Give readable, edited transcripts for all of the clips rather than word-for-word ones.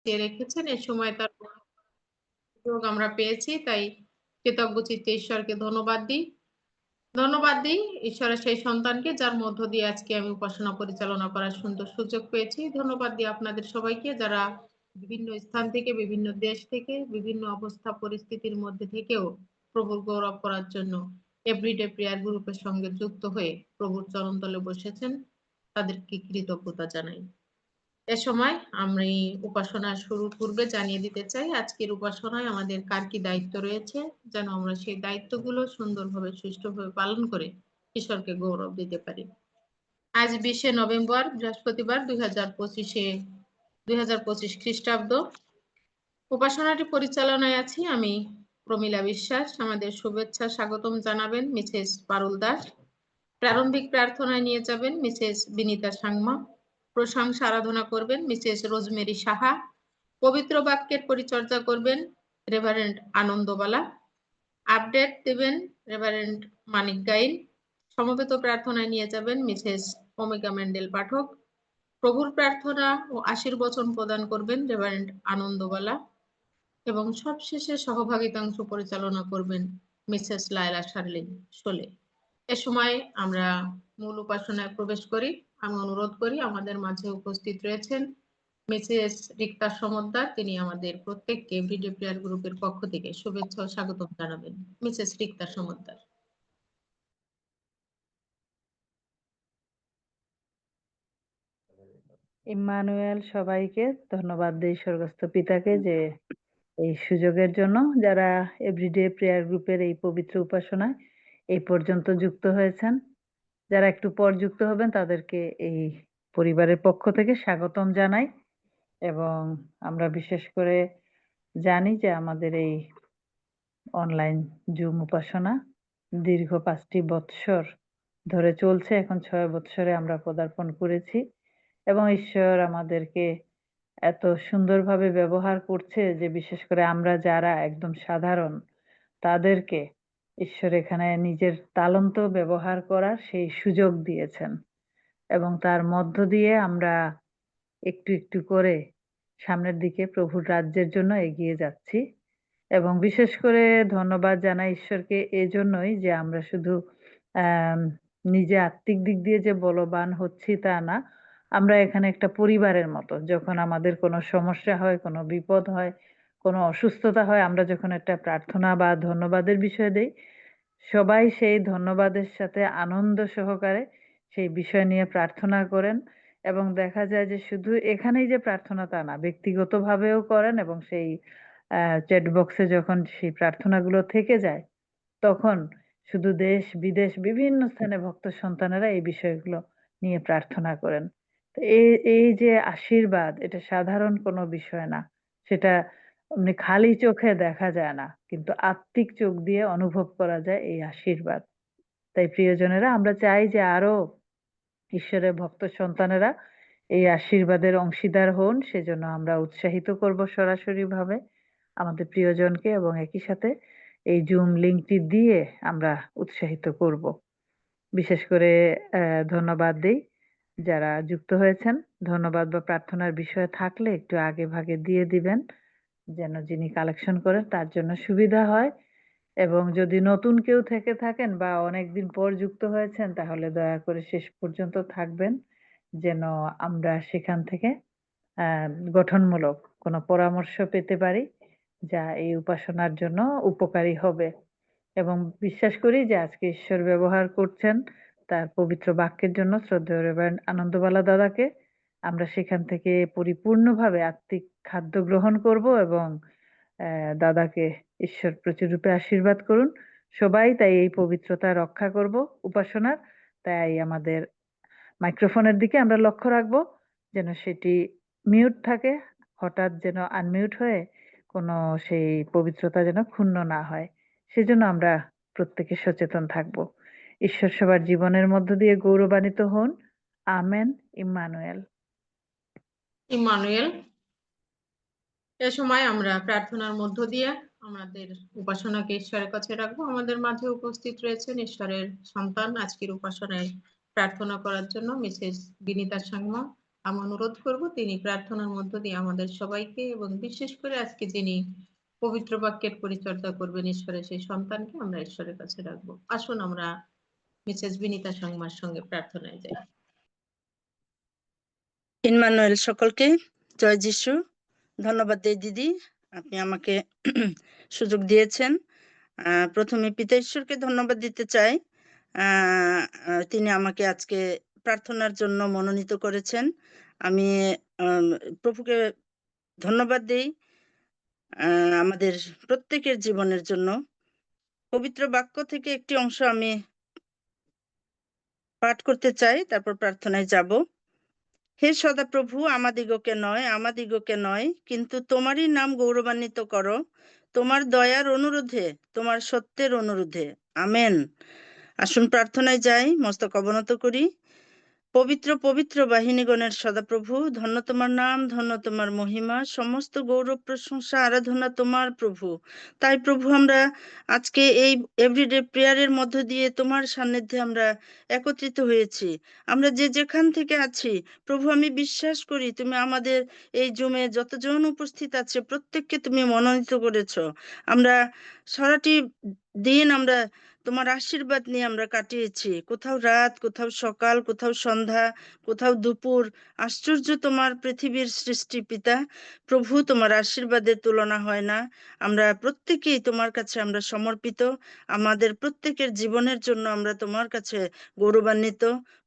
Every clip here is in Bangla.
রেখেছেন। এ সময় তার সুযোগ আমরা পেয়েছি। তাই কৃতজ্ঞ চিত্তে ঈশ্বরকে ধন্যবাদ দিই ঈশ্বরের সেই সন্তানকে যার মধ্য দিয়ে আজকে আমি উপাসনা পরিচালনা করার সুন্দর সুযোগ পেয়েছি। ধন্যবাদ দিই আপনাদের সবাইকে যারা বিভিন্ন স্থান থেকে, বিভিন্ন দেশ থেকে, বিভিন্ন অবস্থা পরিস্থিতির মধ্যে থেকেও প্রভুর গৌরব করার জন্য এভরিডে প্রেয়ার গ্রুপের সঙ্গে যুক্ত হয়ে প্রভুর চরণতলে বসেছেন। তাদেরকে কৃতজ্ঞতা জানাই। এ সময় আমি উপাসনা শুরুর পূর্বে জানিয়ে দিতে চাই আজকের উপাসনায় আমাদের কার কি দায়িত্ব রয়েছে, যেন আমরা সেই দায়িত্বগুলো সুন্দরভাবে সুষ্ঠুভাবে পালন করে ঈশ্বরকে গৌরব দিতে পারি। আজ 20শে নভেম্বর বৃহস্পতিবার 2025 খ্রিস্টাব্দ। উপাসনাটি পরিচালনায় আছি আমি প্রমীলা বিশ্বাস। আমাদের শুভেচ্ছা স্বাগতম জানাবেন মিসেস পারুল দাস। প্রারম্ভিক প্রার্থনায় নিয়ে যাবেন মিসেস বিনীতা সাংমা। প্রশংসা আরাধনা করবেন মিসেস রোজমেরি সাহা। পবিত্র বাক্যের পরিচর্যা করবেন রেভারেন্ড আনন্দবালা। আপডেট দেবেন রেভারেন্ড মানিক গাইন। সমবেত প্রার্থনায় নিয়ে যাবেন মিসেস ওমেগা মেন্ডেল পাঠক। প্রভুর প্রার্থনা ও আশীর্বচন প্রদান করবেন রেভারেন্ড আনন্দবালা এবং সবশেষে সহভাগিতাংশ পরিচালনা করবেন মিসেস লায়লা শার্লিন শোলে। এ সময় আমরা মূল উপাসনায় প্রবেশ করি। আমি অনুরোধ করি আমাদের মাঝে উপস্থিত রয়েছেন মিসেস রিক্তা সমদ্দার। তিনি আমাদের প্রত্যেককে এভরিডে প্রেয়ার গ্রুপের পক্ষ থেকে শুভেচ্ছা ও স্বাগত জানাবেন। মিসেস রিক্তা সমদ্দার। ইম্মানুয়েল সবাইকে ধন্যবাদ দেই স্বর্গস্থ পিতাকে যে এই সুযোগের জন্য যারা এভরিডে প্রেয়ার গ্রুপের এই পবিত্র উপাসনায় এই পর্যন্ত যুক্ত হয়েছেন। যারা একটু পর যুক্ত হবেন তাদেরকে এই পরিবারের পক্ষ থেকে স্বাগতম জানাই এবং আমরা বিশেষ করে জানি যে আমাদের এই অনলাইন জুম উপাসনা দীর্ঘ 5টি বৎসর ধরে চলছে। এখন 6 বৎসরে আমরা পদার্পণ করেছি এবং ঈশ্বর আমাদেরকে এত সুন্দরভাবে ব্যবহার করছে যে বিশেষ করে আমরা যারা একদম সাধারণ তাদেরকে ঈশ্বর এখানে নিজের তালন্ত ব্যবহার করার সেই সুযোগ দিয়েছেন এবং তার মধ্য দিয়ে আমরা একটু একটু করে সামনের দিকে প্রভুর রাজ্যের জন্য এগিয়ে যাচ্ছি এবং বিশেষ করে ধন্যবাদ জানাই ঈশ্বরকে এজন্যই যে আমরা শুধু আম নিজে আত্মিক দিক দিয়ে যে বলবান হচ্ছি তা না। আমরা এখানে একটা পরিবারের মতো। যখন আমাদের কোনো সমস্যা হয়, কোনো বিপদ হয়, কোনো অসুস্থতা হয়, আমরা যখন একটা প্রার্থনা বা ধন্যবাদের বিষয় দেই, সবাই সেই ধন্যবাদের সাথে আনন্দ সহকারে সেই বিষয় নিয়ে প্রার্থনা করেন এবং দেখা যায় যে শুধু এখানেই যে প্রার্থনা তা না, ব্যক্তিগতভাবেও করেন এবং সেই চ্যাট বক্সে যখন সেই প্রার্থনাগুলো থেকে যায়, তখন শুধু দেশ-বিদেশ বিভিন্ন স্থানে ভক্ত সন্তানেরা এই বিষয়গুলো নিয়ে প্রার্থনা করেন। তো এই যে আশীর্বাদ এটা সাধারণ কোনো বিষয় না। সেটা এমনি খালি চোখে দেখা যায় না। কিন্তু আত্মিক চোখ দিয়ে অনুভব করা যায় এই আশীর্বাদ। তাই প্রিয়জনেরা আমরা চাই যে আরো ঈশ্বরের ভক্ত সন্তানেরা এই আশীর্বাদের অংশীদার হন। সেজন্য আমরা উৎসাহিত করব সরাসরিভাবে আমাদের প্রিয়জনকে এবং একই সাথে এই জুম লিংকটি দিয়ে আমরা উৎসাহিত করব। বিশেষ করে ধন্যবাদ দেই যারা যুক্ত হয়েছেন। ধন্যবাদ বা প্রার্থনার বিষয় থাকলে একটু আগে ভাগে দিয়ে দিবেন যেন যিনি কালেকশন করেন তার জন্য সুবিধা হয় এবং যদি নতুন কেউ থেকে থাকেন বা অনেকদিন পর যুক্ত হয়েছেন তাহলে দয়া করে শেষ পর্যন্ত থাকবেন যেন আমরা সেখান থেকে গঠনমূলক কোনো পরামর্শ পেতে পারি যা এই উপাসনার জন্য উপকারী হবে এবং বিশ্বাস করি যে আজকে ঈশ্বর ব্যবহার করছেন তার পবিত্র বাক্যের জন্য শ্রদ্ধেয় রেভারেন্ড আনন্দবালা দাদাকে। আমরা সেখান থেকে পরিপূর্ণভাবে আত্মিক খাদ্য গ্রহণ করব এবং দাদাকে ঈশ্বর প্রচুররূপে আশীর্বাদ করুন। সবাই তাই এই পবিত্রতা রক্ষা করব উপাসনার। তাই আমাদের মাইক্রোফোনের দিকে আমরা লক্ষ্য রাখবো যেন সেটি মিউট থাকে। হঠাৎ যেন আনমিউট হয়ে কোনো সেই পবিত্রতা যেন ক্ষুণ্ণ না হয়। সেজন্য আমরা প্রত্যেকে সচেতন থাকব। ঈশ্বর সবার জীবনের মধ্য দিয়ে গৌরবান্বিত হন। আমেন। ইম্মানুয়েল। ইম্মানুয়েল। এ সময় আমরা প্রার্থনার মধ্য দিয়ে আমাদের উপাসনাকে ঈশ্বরের কাছে রাখবো। আমাদের মাঝে উপস্থিত রয়েছেন ঈশ্বরের সন্তান আজকের উপাসনায় প্রার্থনা করার জন্য মিসেস বিনীতা সাংমা। আমি অনুরোধ করব তিনি প্রার্থনার মধ্য দিয়ে আমাদের সবাইকে এবং বিশেষ করে আজকে যিনি পবিত্র বাক্যের পরিচর্যা করবেন ঈশ্বরের সেই সন্তানকে আমরা ঈশ্বরের কাছে রাখবো। আসুন আমরা মিসেস বিনীতা সংমার সঙ্গে প্রার্থনায় যাই। ইম্মানুয়েল সকলকে জয় যিশু। ধন্যবাদ দেই দিদি, আপনি আমাকে সুযোগ দিয়েছেন। প্রথমে পিতা ঈশ্বরকে ধন্যবাদ দিতে চাই। তিনি আমাকে আজকে প্রার্থনার জন্য মনোনীত করেছেন। আমি প্রভুকে ধন্যবাদ দেই আমাদের প্রত্যেকের জীবনের জন্য। পবিত্র বাক্য থেকে একটি অংশ আমি পাঠ করতে চাই, তারপর প্রার্থনায় যাব। হে সদাপ্রভু, আমাদিগকে নয় কিন্তু তোমারই নাম গৌরবান্বিত করো, তোমার দয়ার অনুরোধে, তোমার সত্যের অনুরোধে। আমেন। আসুন প্রার্থনায় যাই, মস্তক অবনত করি। পবিত্র পবিত্র বাহিনীগণের সদাপ্রভু, ধন্য তোমার নাম, ধন্য তোমার মহিমা, সমস্ত গৌরব প্রশংসা আরাধনা তোমার প্রভু। তাই প্রভু আমরা আজকে এই এভরিডে প্রেয়ারের মধ্য দিয়ে তোমার সান্নিধ্যে আমরা একত্রিত হয়েছি। আমরা যে যেখান থেকে আছি প্রভু, আমি বিশ্বাস করি তুমি আমাদের এই জুমে যতজন উপস্থিত আছে প্রত্যেককে তুমি মনোনীত করেছো। আমরা সারাটি দিন আমরা তোমার আশীর্বাদ নিয়ে আমরা কাটিয়েছি, কোথাও রাত, কোথাও সকাল, কোথাও সন্ধ্যা, কোথাও দুপুর। আশ্চর্য তোমার পৃথিবীর সৃষ্টি পিতা। প্রভু, তোমার আশীর্বাদের তুলনা হয় না। আমরা প্রত্যেকেই তোমার কাছে আমরা সমর্পিত। আমাদের প্রত্যেকের জীবনের জন্য আমরা তোমার কাছে গৌরবান্বিত।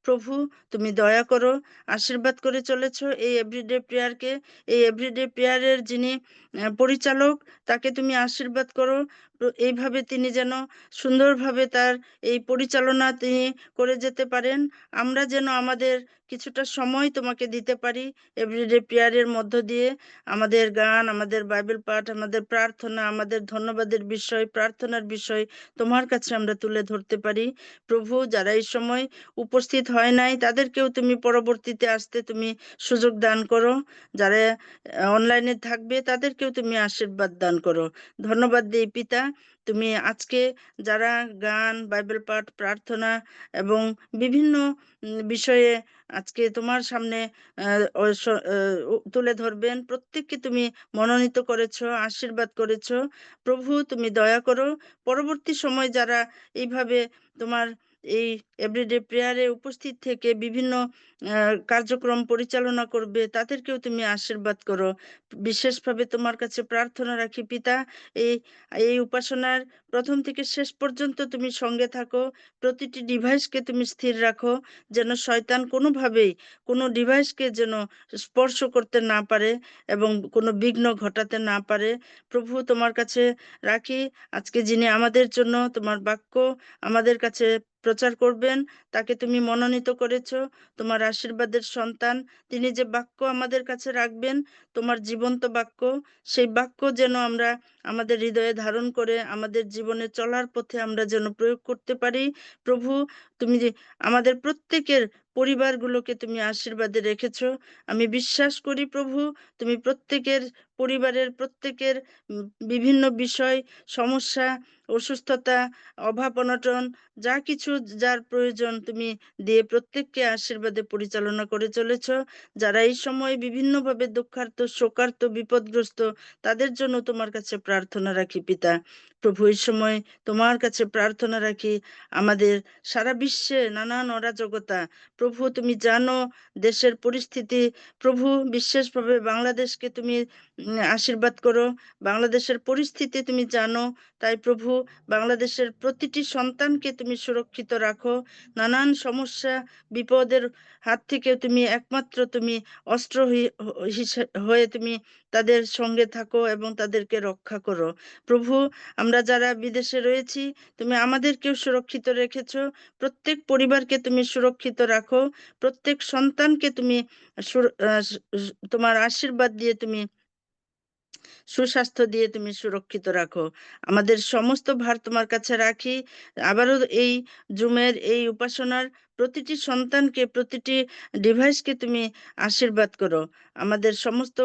প্রভু, তুমি দয়া করো, আশীর্বাদ করে চলেছো এই এভরিডে প্রেয়ারকে। এই এভরিডে প্রেয়ারের যিনি পরিচালক, তাকে তুমি আশীর্বাদ করো। এইভাবে তিনি যেন সুন্দরভাবে তার এই পরিচালনা তিনি করে যেতে পারেন। আমরা যেন আমাদের কিছুটা সময় তোমাকে দিতে পারি এভরিডে প্রেয়ারের মধ্য দিয়ে। আমাদের গান, আমাদের বাইবেল পাঠ, আমাদের প্রার্থনা, আমাদের ধন্যবাদের বিষয়, প্রার্থনার বিষয় তোমার কাছে আমরা তুলে ধরতে পারি। প্রভু, যারা এই সময় উপস্থিত হয় নাই তাদেরকেও তুমি পরবর্তীতে আসতে তুমি সুযোগ দান করো। যারা অনলাইনে থাকবে তাদেরকেও তুমি আশীর্বাদ দান করো। ধন্যবাদ দিই পিতা, তুমি আজকে যারা গান, বাইবেল পাঠ, প্রার্থনা এবং বিভিন্ন বিষয়ে আজকে তোমার সামনে তুলে ধরবেন, প্রত্যেককে তুমি মনোনীত করেছো, আশীর্বাদ করেছো। প্রভু, তুমি দয়া করো। পরবর্তী সময় যারা এইভাবে তোমার এই এভরিডে প্রেয়ারে উপস্থিত থেকে বিভিন্ন কার্যক্রম পরিচালনা করবে তাদেরকেও তুমি আশীর্বাদ করো। বিশেষভাবে তোমার কাছে প্রার্থনা রাখি পিতা, এই এই উপাসনার প্রথম থেকে শেষ পর্যন্ত তুমি সঙ্গে থাকো। প্রতিটি ডিভাইসকে তুমি স্থির রাখো, যেন শয়তান কোনোভাবেই কোনো ডিভাইসকে যেন স্পর্শ করতে না পারে এবং কোনো বিঘ্ন ঘটাতে না পারে। প্রভু, তোমার কাছে রাখি আজকে যিনি আমাদের জন্য তোমার বাক্য আমাদের কাছে প্রচার করবেন, তাকে তুমি মনোনীত করেছো, তোমার আশীর্বাদের সন্তান। তিনি যে বাক্য আমাদের কাছে রাখবেন, তোমার জীবন্ত বাক্য, সেই বাক্য যেন আমরা আমাদের হৃদয়ে ধারণ করে আমাদের জীবনে চলার পথে আমরা যেন প্রয়োগ করতে পারি। প্রভু, তুমি যে আমাদের প্রত্যেকের পরিবারগুলোকে তুমি আশীর্বাদে রেখেছো। আমি বিশ্বাস করি প্রভু, তুমি প্রত্যেকের পরিবারের প্রত্যেকের বিভিন্ন বিষয়, সমস্যা, অসুস্থতা, অভাব অনটন, যা কিছু যার প্রয়োজন তুমি দিয়ে প্রত্যেককে আশীর্বাদে পরিচালনা করে চলেছ। যারা এই সময় বিভিন্নভাবে দুঃখার্ত, শোকার্ত, বিপদগ্রস্ত, তাদের জন্য তোমার কাছে প্রার্থনা রাখি পিতা। প্রভু, এই সময় তোমার কাছে প্রার্থনা রাখি আমাদের সারা বিশ্বে নানান অরাজকতা। প্রভু, তুমি জানো দেশের পরিস্থিতি। প্রভু, বিশেষভাবে বাংলাদেশকে তুমি আশীর্বাদ করো। বাংলাদেশের পরিস্থিতি তুমি জানো, তাই প্রভু বাংলাদেশের প্রতিটি সন্তানকে তুমি সুরক্ষিত রাখো। নানান সমস্যা, বিপদের হাত থেকে তুমি একমাত্র তুমি অস্ত্র হয়ে তুমি তাদের সঙ্গে থাকো এবং তাদেরকে রক্ষা করো। প্রভু, আমরা যারা বিদেশে রয়েছি তুমি আমাদেরকেও সুরক্ষিত রেখেছো। প্রত্যেক পরিবারকে তুমি সুরক্ষিত রাখো। প্রত্যেক সন্তানকে তুমি তোমার আশীর্বাদ দিয়ে তুমি সুস্বাস্থ্য দিয়ে তুমি সুরক্ষিত রাখো। আমাদের সমস্ত ভার তোমার কাছে রাখি। আবারও এই জুমের এই উপাসনার প্রতিটি সন্তানকে, প্রতিটি ডিভাইসকে তুমি আশীর্বাদ করো। আমাদের সমস্ত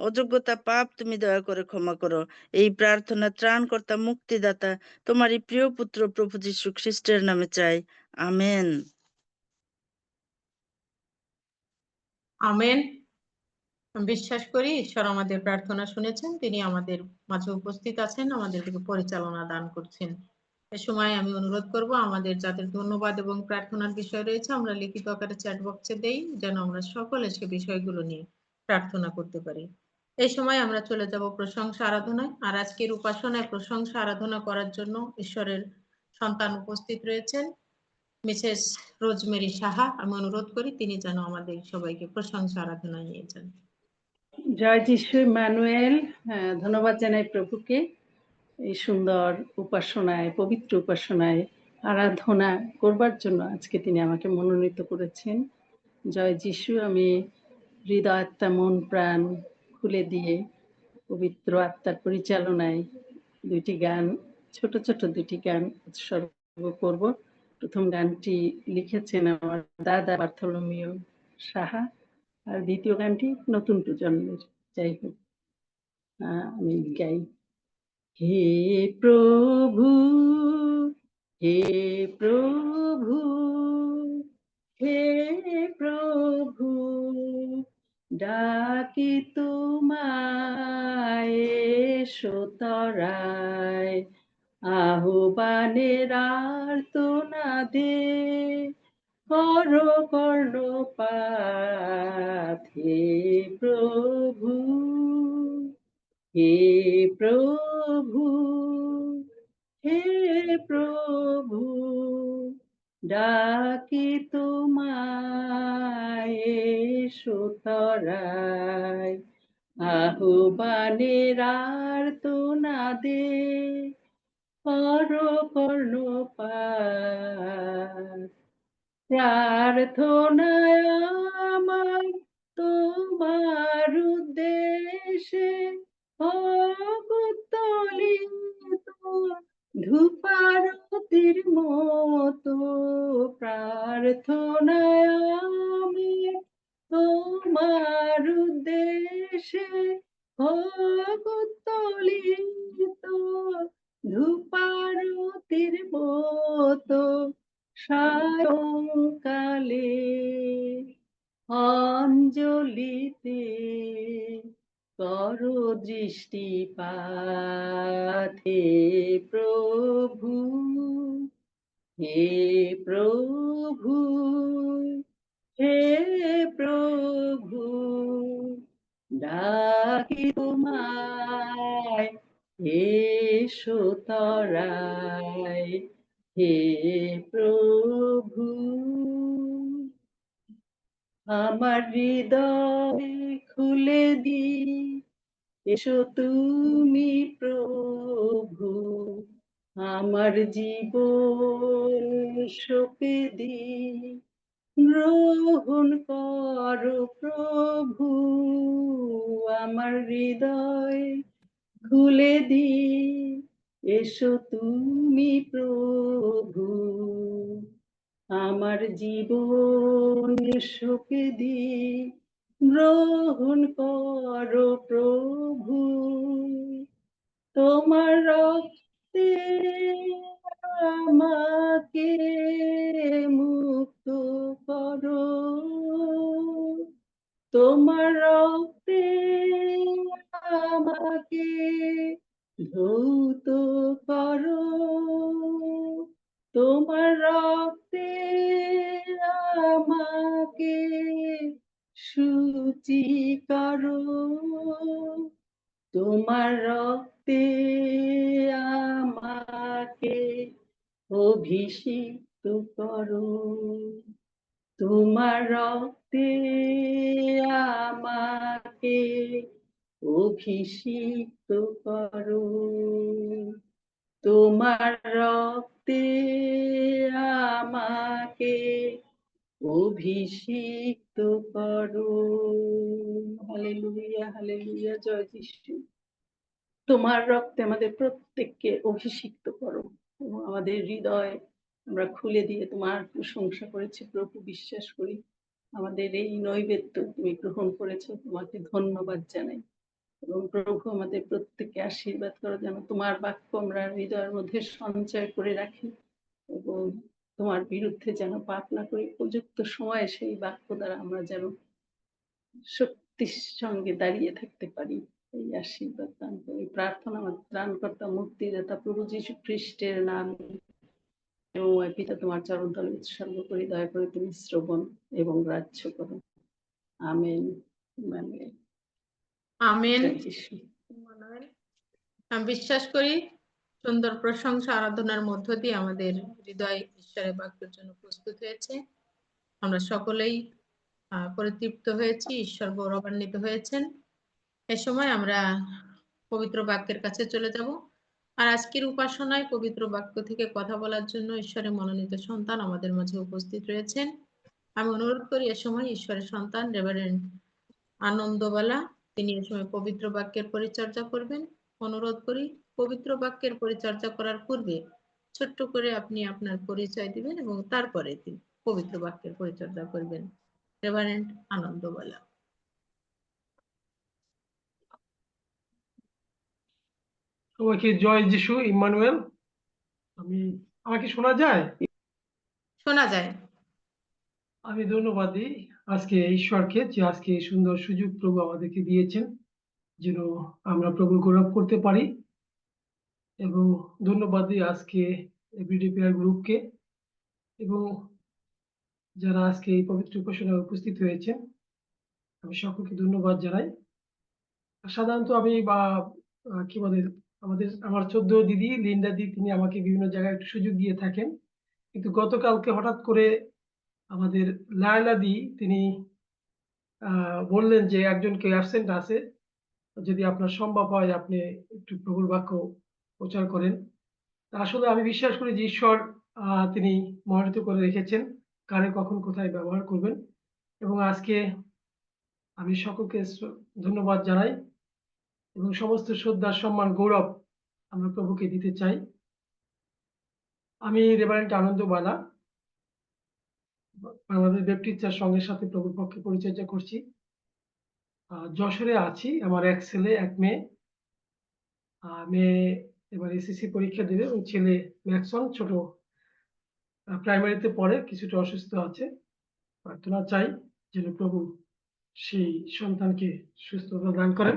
অযোগ্যতা, পাপ তুমি দয়া করে ক্ষমা করো। এই প্রার্থনা ত্রাণকর্তা, মুক্তিদাতা তোমারই প্রিয় পুত্র প্রভু যীশু খ্রিস্টের নামে চাই, আমেন। আমেন। আমি বিশ্বাস করি ঈশ্বর আমাদের প্রার্থনা শুনেছেন। তিনি আমাদের মাঝে উপস্থিত আছেন, আমাদেরকে পরিচালনা দান করছেন। এ সময় আমি অনুরোধ করব আমাদের যাদের ধন্যবাদ এবং প্রার্থনার বিষয় রয়েছে আমরা লিখিত আকারে চ্যাট বক্সে দেই যেন আমরা সকলে সে বিষয়গুলো নিয়ে প্রার্থনা করতে পারি। এই সময় আমরা চলে যাব প্রশংসা আরাধনায়। আর আজকের উপাসনায় প্রশংসা আরাধনা করার জন্য ঈশ্বরের সন্তান উপস্থিত রয়েছেন মিসেস রোজমেরি সাহা। আমি অনুরোধ করি তিনি যেন আমাদের সবাইকে প্রশংসা আরাধনায় নিয়ে যান। জয় যিশু ম্যানুয়েল। ধন্যবাদ জানাই প্রভুকে এই সুন্দর উপাসনায়, পবিত্র উপাসনায় আরাধনা করবার জন্য আজকে তিনি আমাকে মনোনীত করেছেন। জয় যিশু। আমি হৃদয়, আত্মা, মন, প্রাণ খুলে দিয়ে পবিত্র আত্মার পরিচালনায় দুইটি গান, ছোট ছোট দুটি গান উৎসর্গ করব। প্রথম গানটি লিখেছেন আমার দাদা বার্থলোমিও সাহা, আর দ্বিতীয় গানটি নতুন প্রজন্মের। যাই হোক, আমি গাই। হে প্রভু, হে প্রভু, হে প্রভু, ডাকি তোমায় এসো তরায়, আহ্বানের আর্তনাদে করো কর্ণপাত। হে প্রভু, হে প্রভু, হে প্রভু, ডাকি তোমায় এসো তরায়, আহ্বানের আর্তনাদে করো কর্ণপাত। প্রার্থনায় আমার তোমার উদ্দেশ্যে হোক উত্তোলিত ধূপারতির মতো। প্রার্থনায় আমি তোমার উদ্দেশ্যে হোক উত্তোলিত ধূপারতির মতো। সায়ংকালে অঞ্জলিতে করো দৃষ্টিপাত। হে প্রভু, হে প্রভু, হে প্রভু, ডাকি তোমায় এসো তরায়। হে প্রভু, আমার হৃদয় খুলে দি এসো তুমি প্রভু, আমার জীবন সঁপে দি গ্রহণ করো প্রভু। আমার হৃদয় খুলে দি এসো তুমি প্রভু, আমার জীবন সঁপে দি গ্রহণ করো প্রভু। তোমার রক্তে আমাকে মুক্ত করো, তোমার রক্তে আমাকে ধৌত করো, তোমার রক্তে আমাকে শুচি করো, তোমার রক্তে আমাকে অভিষিক্ত করো, তোমার রক্তে আমাকে অভিষিক্ত করো, তোমার রক্তে আমাকে অভিষিক্ত করো। হালেলুয়া, হালেলুয়া, জয় যিশু। তোমার রক্তে আমাদের প্রত্যেককে অভিষিক্ত করো এবং আমাদের হৃদয় আমরা খুলে দিয়ে তোমার প্রশংসা করেছি প্রভু। বিশ্বাস করি আমাদের এই নৈবেদ্য তুমি গ্রহণ করেছো, তোমাকে ধন্যবাদ জানাই। এবং প্রভু আমাদের প্রত্যেককে আশীর্বাদ করো যেন তোমার বাক্য আমরা হৃদয়ের মধ্যে সঞ্চয় করে রাখি এবং তোমার বিরুদ্ধে যেন পাপ না করি। উপযুক্ত সময়ে সেই বাক্য দ্বারা আমরা যেন শক্তির সঙ্গে দাঁড়িয়ে থাকতে পারি। এই আশীর্বাদ দান করে। এই প্রার্থনা আমার ত্রাণকর্তা মুক্তিদাতা প্রভু যীশু খ্রিস্টের নামে ও পিতা তোমার চরণতলে উৎসর্গ করি, দয়া করে তুমি শ্রবণ এবং গ্রাহ্য করো। আমেন। ইম্মানুয়েল। আমেন। জয় যিশু। আমি বিশ্বাস করি সুন্দর প্রশংসা আরাধনার মধ্য দিয়ে আমাদের হৃদয় ঈশ্বরের বাক্যের জন্য প্রস্তুত হয়েছে। আমরা সকলেই পরিতৃপ্ত হয়েছি, ঈশ্বর গৌরবান্বিত হয়েছেন। এ সময় আমরা পবিত্র বাক্যের কাছে চলে যাব। আর আজকের উপাসনায় পবিত্র বাক্য থেকে কথা বলার জন্য ঈশ্বরের মনোনীত সন্তান আমাদের মাঝে উপস্থিত রয়েছেন। আমি অনুরোধ করি এ সময় ঈশ্বরের সন্তান রেভারেন্ড আনন্দবালা তিনি এ সময় পবিত্র বাক্যের পরিচর্যা করবেন। অনুরোধ করি পবিত্র বাক্যের পরিচর্যা করার পূর্বে ছোট্ট করে আপনি আপনার পরিচয় দিবেন এবং তারপরে তিনি পবিত্র বাক্যের পরিচর্যা করবেন। রেভারেন্ড আনন্দবালা। সবাইকে জয় যিশু। ইম্মানুয়েল। আমাকে শোনা যায়? শোনা যায়। আমি ধন্যবাদ দিই আজকে ঈশ্বরকে যে আজকে এই সুন্দর সুযোগ প্রভু আমাদেরকে দিয়েছেন যেন আমরা প্রভু গৌরব করতে পারি, এবং ধন্যবাদ দিই আজকে এভরিডে প্রেয়ার গ্রুপকে এবং যারা আজকে এই পবিত্র উপাসনায় উপস্থিত হয়েছেন আমি সকলকে ধন্যবাদ জানাই। সাধারণত আমি কি বলে আমার 14 দিদি লিন্ডা দি তিনি আমাকে বিভিন্ন জায়গায় একটু সুযোগ দিয়ে থাকেন, কিন্তু গতকালকে হঠাৎ করে আমাদের লায়লা দি তিনি বললেন যে একজনকে অ্যাবসেন্ট আছে, যদি আপনার সম্ভব হয় আপনি একটু প্রভুর বাক্য প্রচার করেন। আসলে আমি বিশ্বাস করি যে ঈশ্বর তিনি মনোনীত করে রেখেছেন কারে কখন কোথায় ব্যবহার করবেন, এবং আজকে আমি সকলকে ধন্যবাদ জানাই এবং সমস্ত শ্রদ্ধা সম্মান গৌরব আমরা প্রভুকে দিতে চাই। আমি রেভারেন্ড আনন্দবালা বাংলাদেশ ব্যাপটিস্ট চার্চ সঙ্গের সাথে প্রভুর পক্ষে পরিচর্যা করছি। যশোরে আছি। আমার এক ছেলে এক মেয়ে। মেয়ে এবার এসএসসি পরীক্ষা দেবে এবং ছেলে ম্যাক্সন ছোট প্রাইমারিতে পড়ে, কিছুটা অসুস্থ আছে। প্রার্থনা চাই যেন প্রভু সেই সন্তানকে সুস্থতা দান করেন।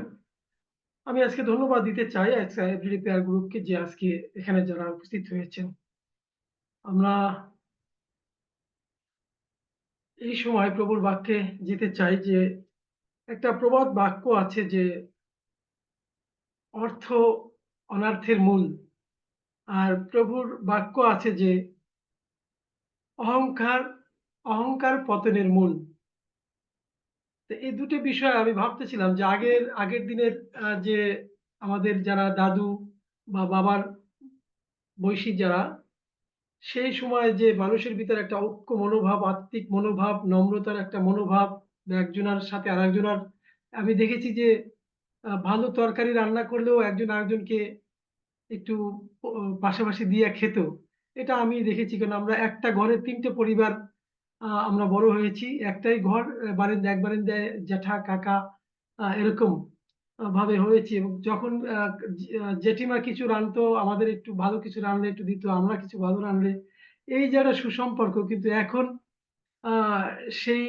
আমি আজকে ধন্যবাদ দিতে চাই এভরিডে প্রেয়ার গ্রুপকে যে আজকে এখানে যারা উপস্থিত হয়েছেন। আমরা এই সময় প্রভুর বাক্যে যেতে চাই যে একটা প্রবাদ বাক্য আছে যে অর্থ অনার্থের মূল, আর প্রভুর বাক্য আছে যে অহংকার পতনের মূল। তো এই দুটো বিষয় আমি ভাবতেছিলাম যে আগের দিনের যে আমাদের যারা দাদু বা বাবার বয়সী যারা, সেই সময় যে মানুষের ভিতরে একটা ঐক্য মনোভাব, আত্মিক মনোভাব, নম্রতার একটা মনোভাব, একজনের সাথে আরেকজনের, আমি দেখেছি যে ভালো তরকারি রান্না করলেও একজন আরেকজনকে একটু পাশাপাশি দিয়ে খেত। এটা আমি দেখেছি, কারণ আমরা একটা ঘরে 3টে পরিবার আমরা বড় হয়েছি। একটাই ঘর, বারিন্দা এক বারিন্দায় জ্যাঠা কাকা এরকম ভাবে হয়েছি, এবং যখন জেঠিমা কিছু রাঁধতো আমাদের একটু ভালো কিছু রাঁধলে একটু দিত, আমরা কিছু ভালো রাঁধলে, এই যে একটা সুসম্পর্ক। কিন্তু এখন সেই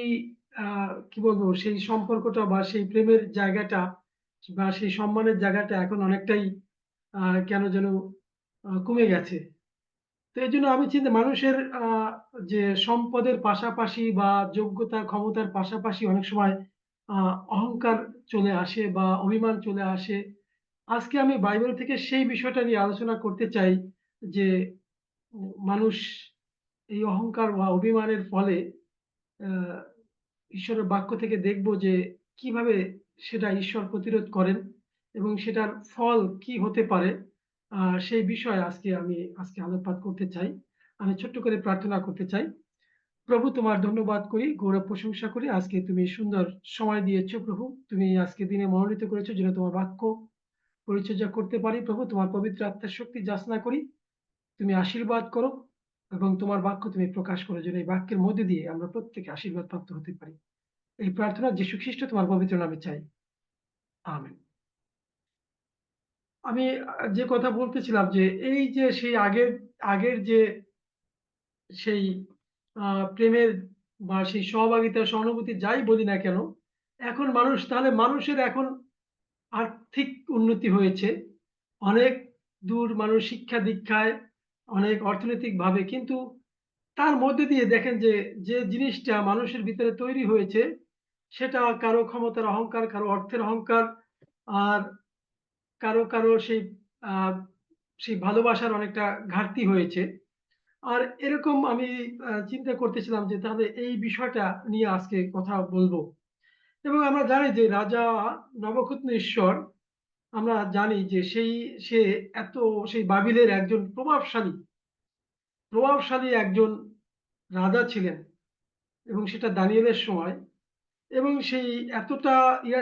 কি বলবো, সেই সম্পর্কটা বা সেই প্রেমের জায়গাটা বা সেই সম্মানের জায়গাটা এখন অনেকটাই কেন যেন কমে গেছে। তো এই জন্য আমি চিন্তা মানুষের যে সম্পদের পাশাপাশি বা যোগ্যতা ক্ষমতার পাশাপাশি অনেক সময় অহংকার চলে আসে বা অভিমান চলে আসে। আজকে আমি বাইবেল থেকে সেই বিষয়টা নিয়ে আলোচনা করতে চাই যে মানুষ এই অহংকার বা অভিমানের ফলে ঈশ্বরের বাক্য থেকে দেখব যে কিভাবে সেটা ঈশ্বর প্রতিরোধ করেন এবং সেটার ফল কি হতে পারে। সেই বিষয়ে আমি আজকে আলোকপাত করতে চাই। আমি ছোট্ট করে প্রার্থনা করতে চাই। প্রভু, তোমার ধন্যবাদ করি, গৌরব প্রশংসা করি। আজকে তুমি সুন্দর সময় দিয়েছো প্রভু, তুমি আজকে দিনে মনোনীত করেছো যেন তোমার বাক্য পরিচর্যা করতে পারি। প্রভু, তোমার পবিত্র আত্মার শক্তি যাচনা করি, তুমি আশীর্বাদ করো এবং তোমার বাক্য তুমি প্রকাশ করো যেন এই বাক্যের মধ্যে দিয়ে আমরা প্রত্যেকে আশীর্বাদ প্রাপ্ত হতে পারি। এই প্রার্থনা যীশু খ্রিস্ট তোমার পবিত্র নামে চাই, আমেন। আমি যে কথা বলতেছিলাম যে এই যে সেই আগের যে সেই প্রেমের বা সেই সহভাগিতা সহানুভূতি যাই বলি না কেন, এখন মানুষ তাহলে মানুষের এখন আর্থিক উন্নতি হয়েছে। অনেক দূর মানুষ শিক্ষা-দীক্ষায়, অনেক অর্থনৈতিকভাবে, কিন্তু তার মধ্যে দিয়ে দেখেন যে, যে জিনিসটা মানুষের ভিতরে তৈরি হয়েছে সেটা কারো ক্ষমতার অহংকার, কারো অর্থের অহংকার, আর কারো সেই আ সেই ভালোবাসার অনেকটা ঘাটতি হয়েছে। আর এরকম আমি চিন্তা করতেছিলাম যে তাহলে এই বিষয়টা নিয়ে আজকে কথা বলব। এবং আমরা জানি যে রাজা নবকুতনেশ্বর, আমরা জানি যে সে সেই বাবিলের একজন প্রভাবশালী একজন রাজা ছিলেন, এবং সেটা দানিয়েলের সময়। এবং সেই এতটা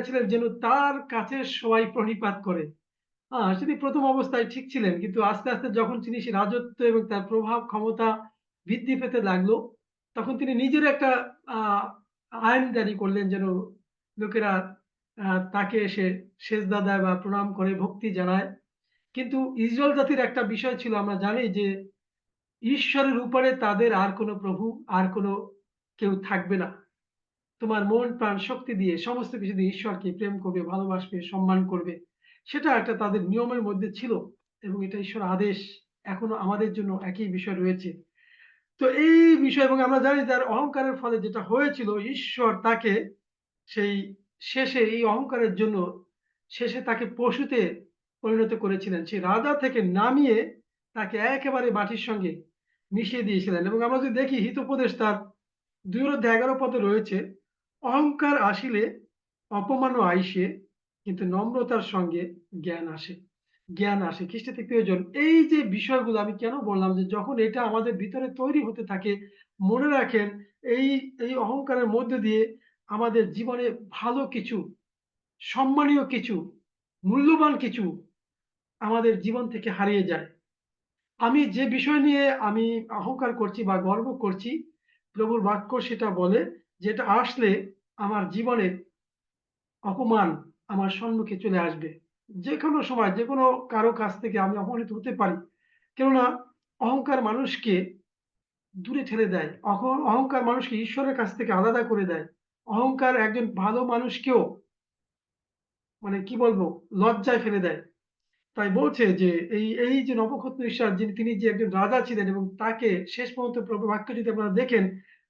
ছিলেন যেন তার কাছে সবাই প্রণিপাত করে। তিনি ১ম অবস্থায় ঠিক ছিলেন, কিন্তু আস্তে, আস্তে যখন তিনি সেই রাজত্ব এবং তার প্রভাব ক্ষমতা বৃদ্ধি পেতে লাগলো, তখন তিনি নিজের একটা আ আইন জারি করলেন যেন লোকেরা তাকে এসে সেজদা দেয় বা প্রণাম করে ভক্তি জানায়। কিন্তু ইসরায়েল জাতির একটা বিষয় ছিল, আমরা জানি যে ঈশ্বরের উপরে তাদের আর কোনো প্রভু, আর কোনো কেউ থাকবে না। তোমার মন, প্রাণ, শক্তি দিয়ে সমস্ত কিছু দিয়ে ঈশ্বরকে প্রেম করবে, ভালোবাসবে, সম্মান করবে। সেটা একটা তাদের নিয়মের মধ্যে ছিল, এবং এটা ঈশ্বরের আদেশ। এখনো আমাদের জন্য একই বিষয় রয়েছে। তো এই বিষয়, এবং আমরা জানি তার অহংকারের ফলে যেটা হয়েছিল, ঈশ্বর তাকে সেই শেষে এই অহংকারের জন্য শেষে তাকে পশুতে পরিণত করেছিলেন। সেই রাজা থেকে নামিয়ে তাকে একেবারে মাটির সঙ্গে মিশিয়ে দিয়েছিলেন। এবং আমরা যদি দেখি হিতোপদেশ তার ২ অধ্যায় ১১ পদে রয়েছে, অহংকার আসিলে অপমানও আইসে, কিন্তু নম্রতার সঙ্গে জ্ঞান আসে। জ্ঞান আসে। খ্রিস্টতে প্রিয়জন, এই যে বিষয়গুলো আমি কেন বললাম যে যখন এটা আমাদের ভিতরে তৈরি হতে থাকে, মনে রাখেন এই এই অহংকারের মধ্যে দিয়ে আমাদের জীবনে ভালো কিছু, সম্মানীয় কিছু, মূল্যবান কিছু আমাদের জীবন থেকে হারিয়ে যায়। আমি যে বিষয় নিয়ে আমি অহংকার করছি বা গর্ব করছি, প্রভুর বাক্য সেটা বলে যে এটা আসলে আমার জীবনে অপমান আমার সম্মুখে চলে আসবে। যেকোনো সময় যেকোনো কারো কাছ থেকে আমি অপমানিত হতে পারি। কেননা অহংকার মানুষকে দূরে ঠেলে দেয়। অহংকার মানুষকে ঈশ্বরের কাছ থেকে আলাদা করে দেয়। অহংকার একজন ভালো মানুষকেও, মানে কি বলবো, লজ্জায় ফেলে দেয়। তাই বলছে যে এই যে নবখৎনেশ্বর, তিনি যে একজন রাজা ছিলেন, এবং তাকে শেষ পর্যন্ত প্রভুর বাক্য যদি আপনারা দেখেন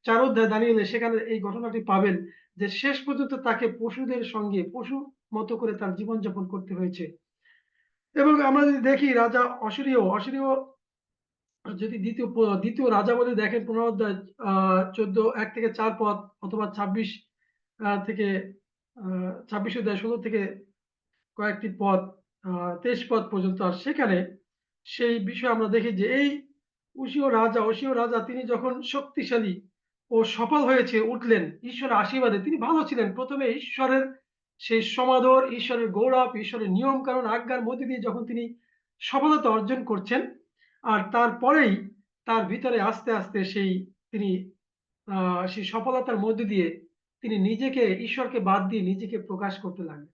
৪ অধ্যায় দানিয়েলে, সেখানে এই ঘটনাটি পাবেন যে শেষ পর্যন্ত তাকে পশুদের সঙ্গে পশু মতো করে তার জীবনযাপন করতে হয়েছে। এবং আমরা যদি দেখি রাজা অসিরিয় যদি ২য় রাজা বলে দেখেন ১৫ অধ্যায় ১৪ ১ থেকে ৪ পদ, অথবা ২৬ থেকে ২৬ অধ্যায় ১৬ থেকে কয়েকটি পদ, ২৩ পদ পর্যন্ত। আর সেখানে সেই বিষয়ে আমরা দেখি যে এই অসীয় রাজা তিনি যখন শক্তিশালী ও সফল হয়েছে উঠলেন ঈশ্বরের আশীর্বাদে, তিনি ভালো ছিলেন। ১ম এ ঈশ্বরের সেই সমাদর, ঈশ্বরের গৌরব, ঈশ্বরের নিয়ম কানুন আজ্ঞার মধ্যে দিয়ে যখন তিনি সফলতা অর্জন করছেন, আর তারপরেই তার ভিতরে আস্তে, আস্তে তিনি সেই সফলতার মধ্যে দিয়ে তিনি নিজেকে, ঈশ্বরকে বাদ দিয়ে নিজেকে প্রকাশ করতে লাগলেন।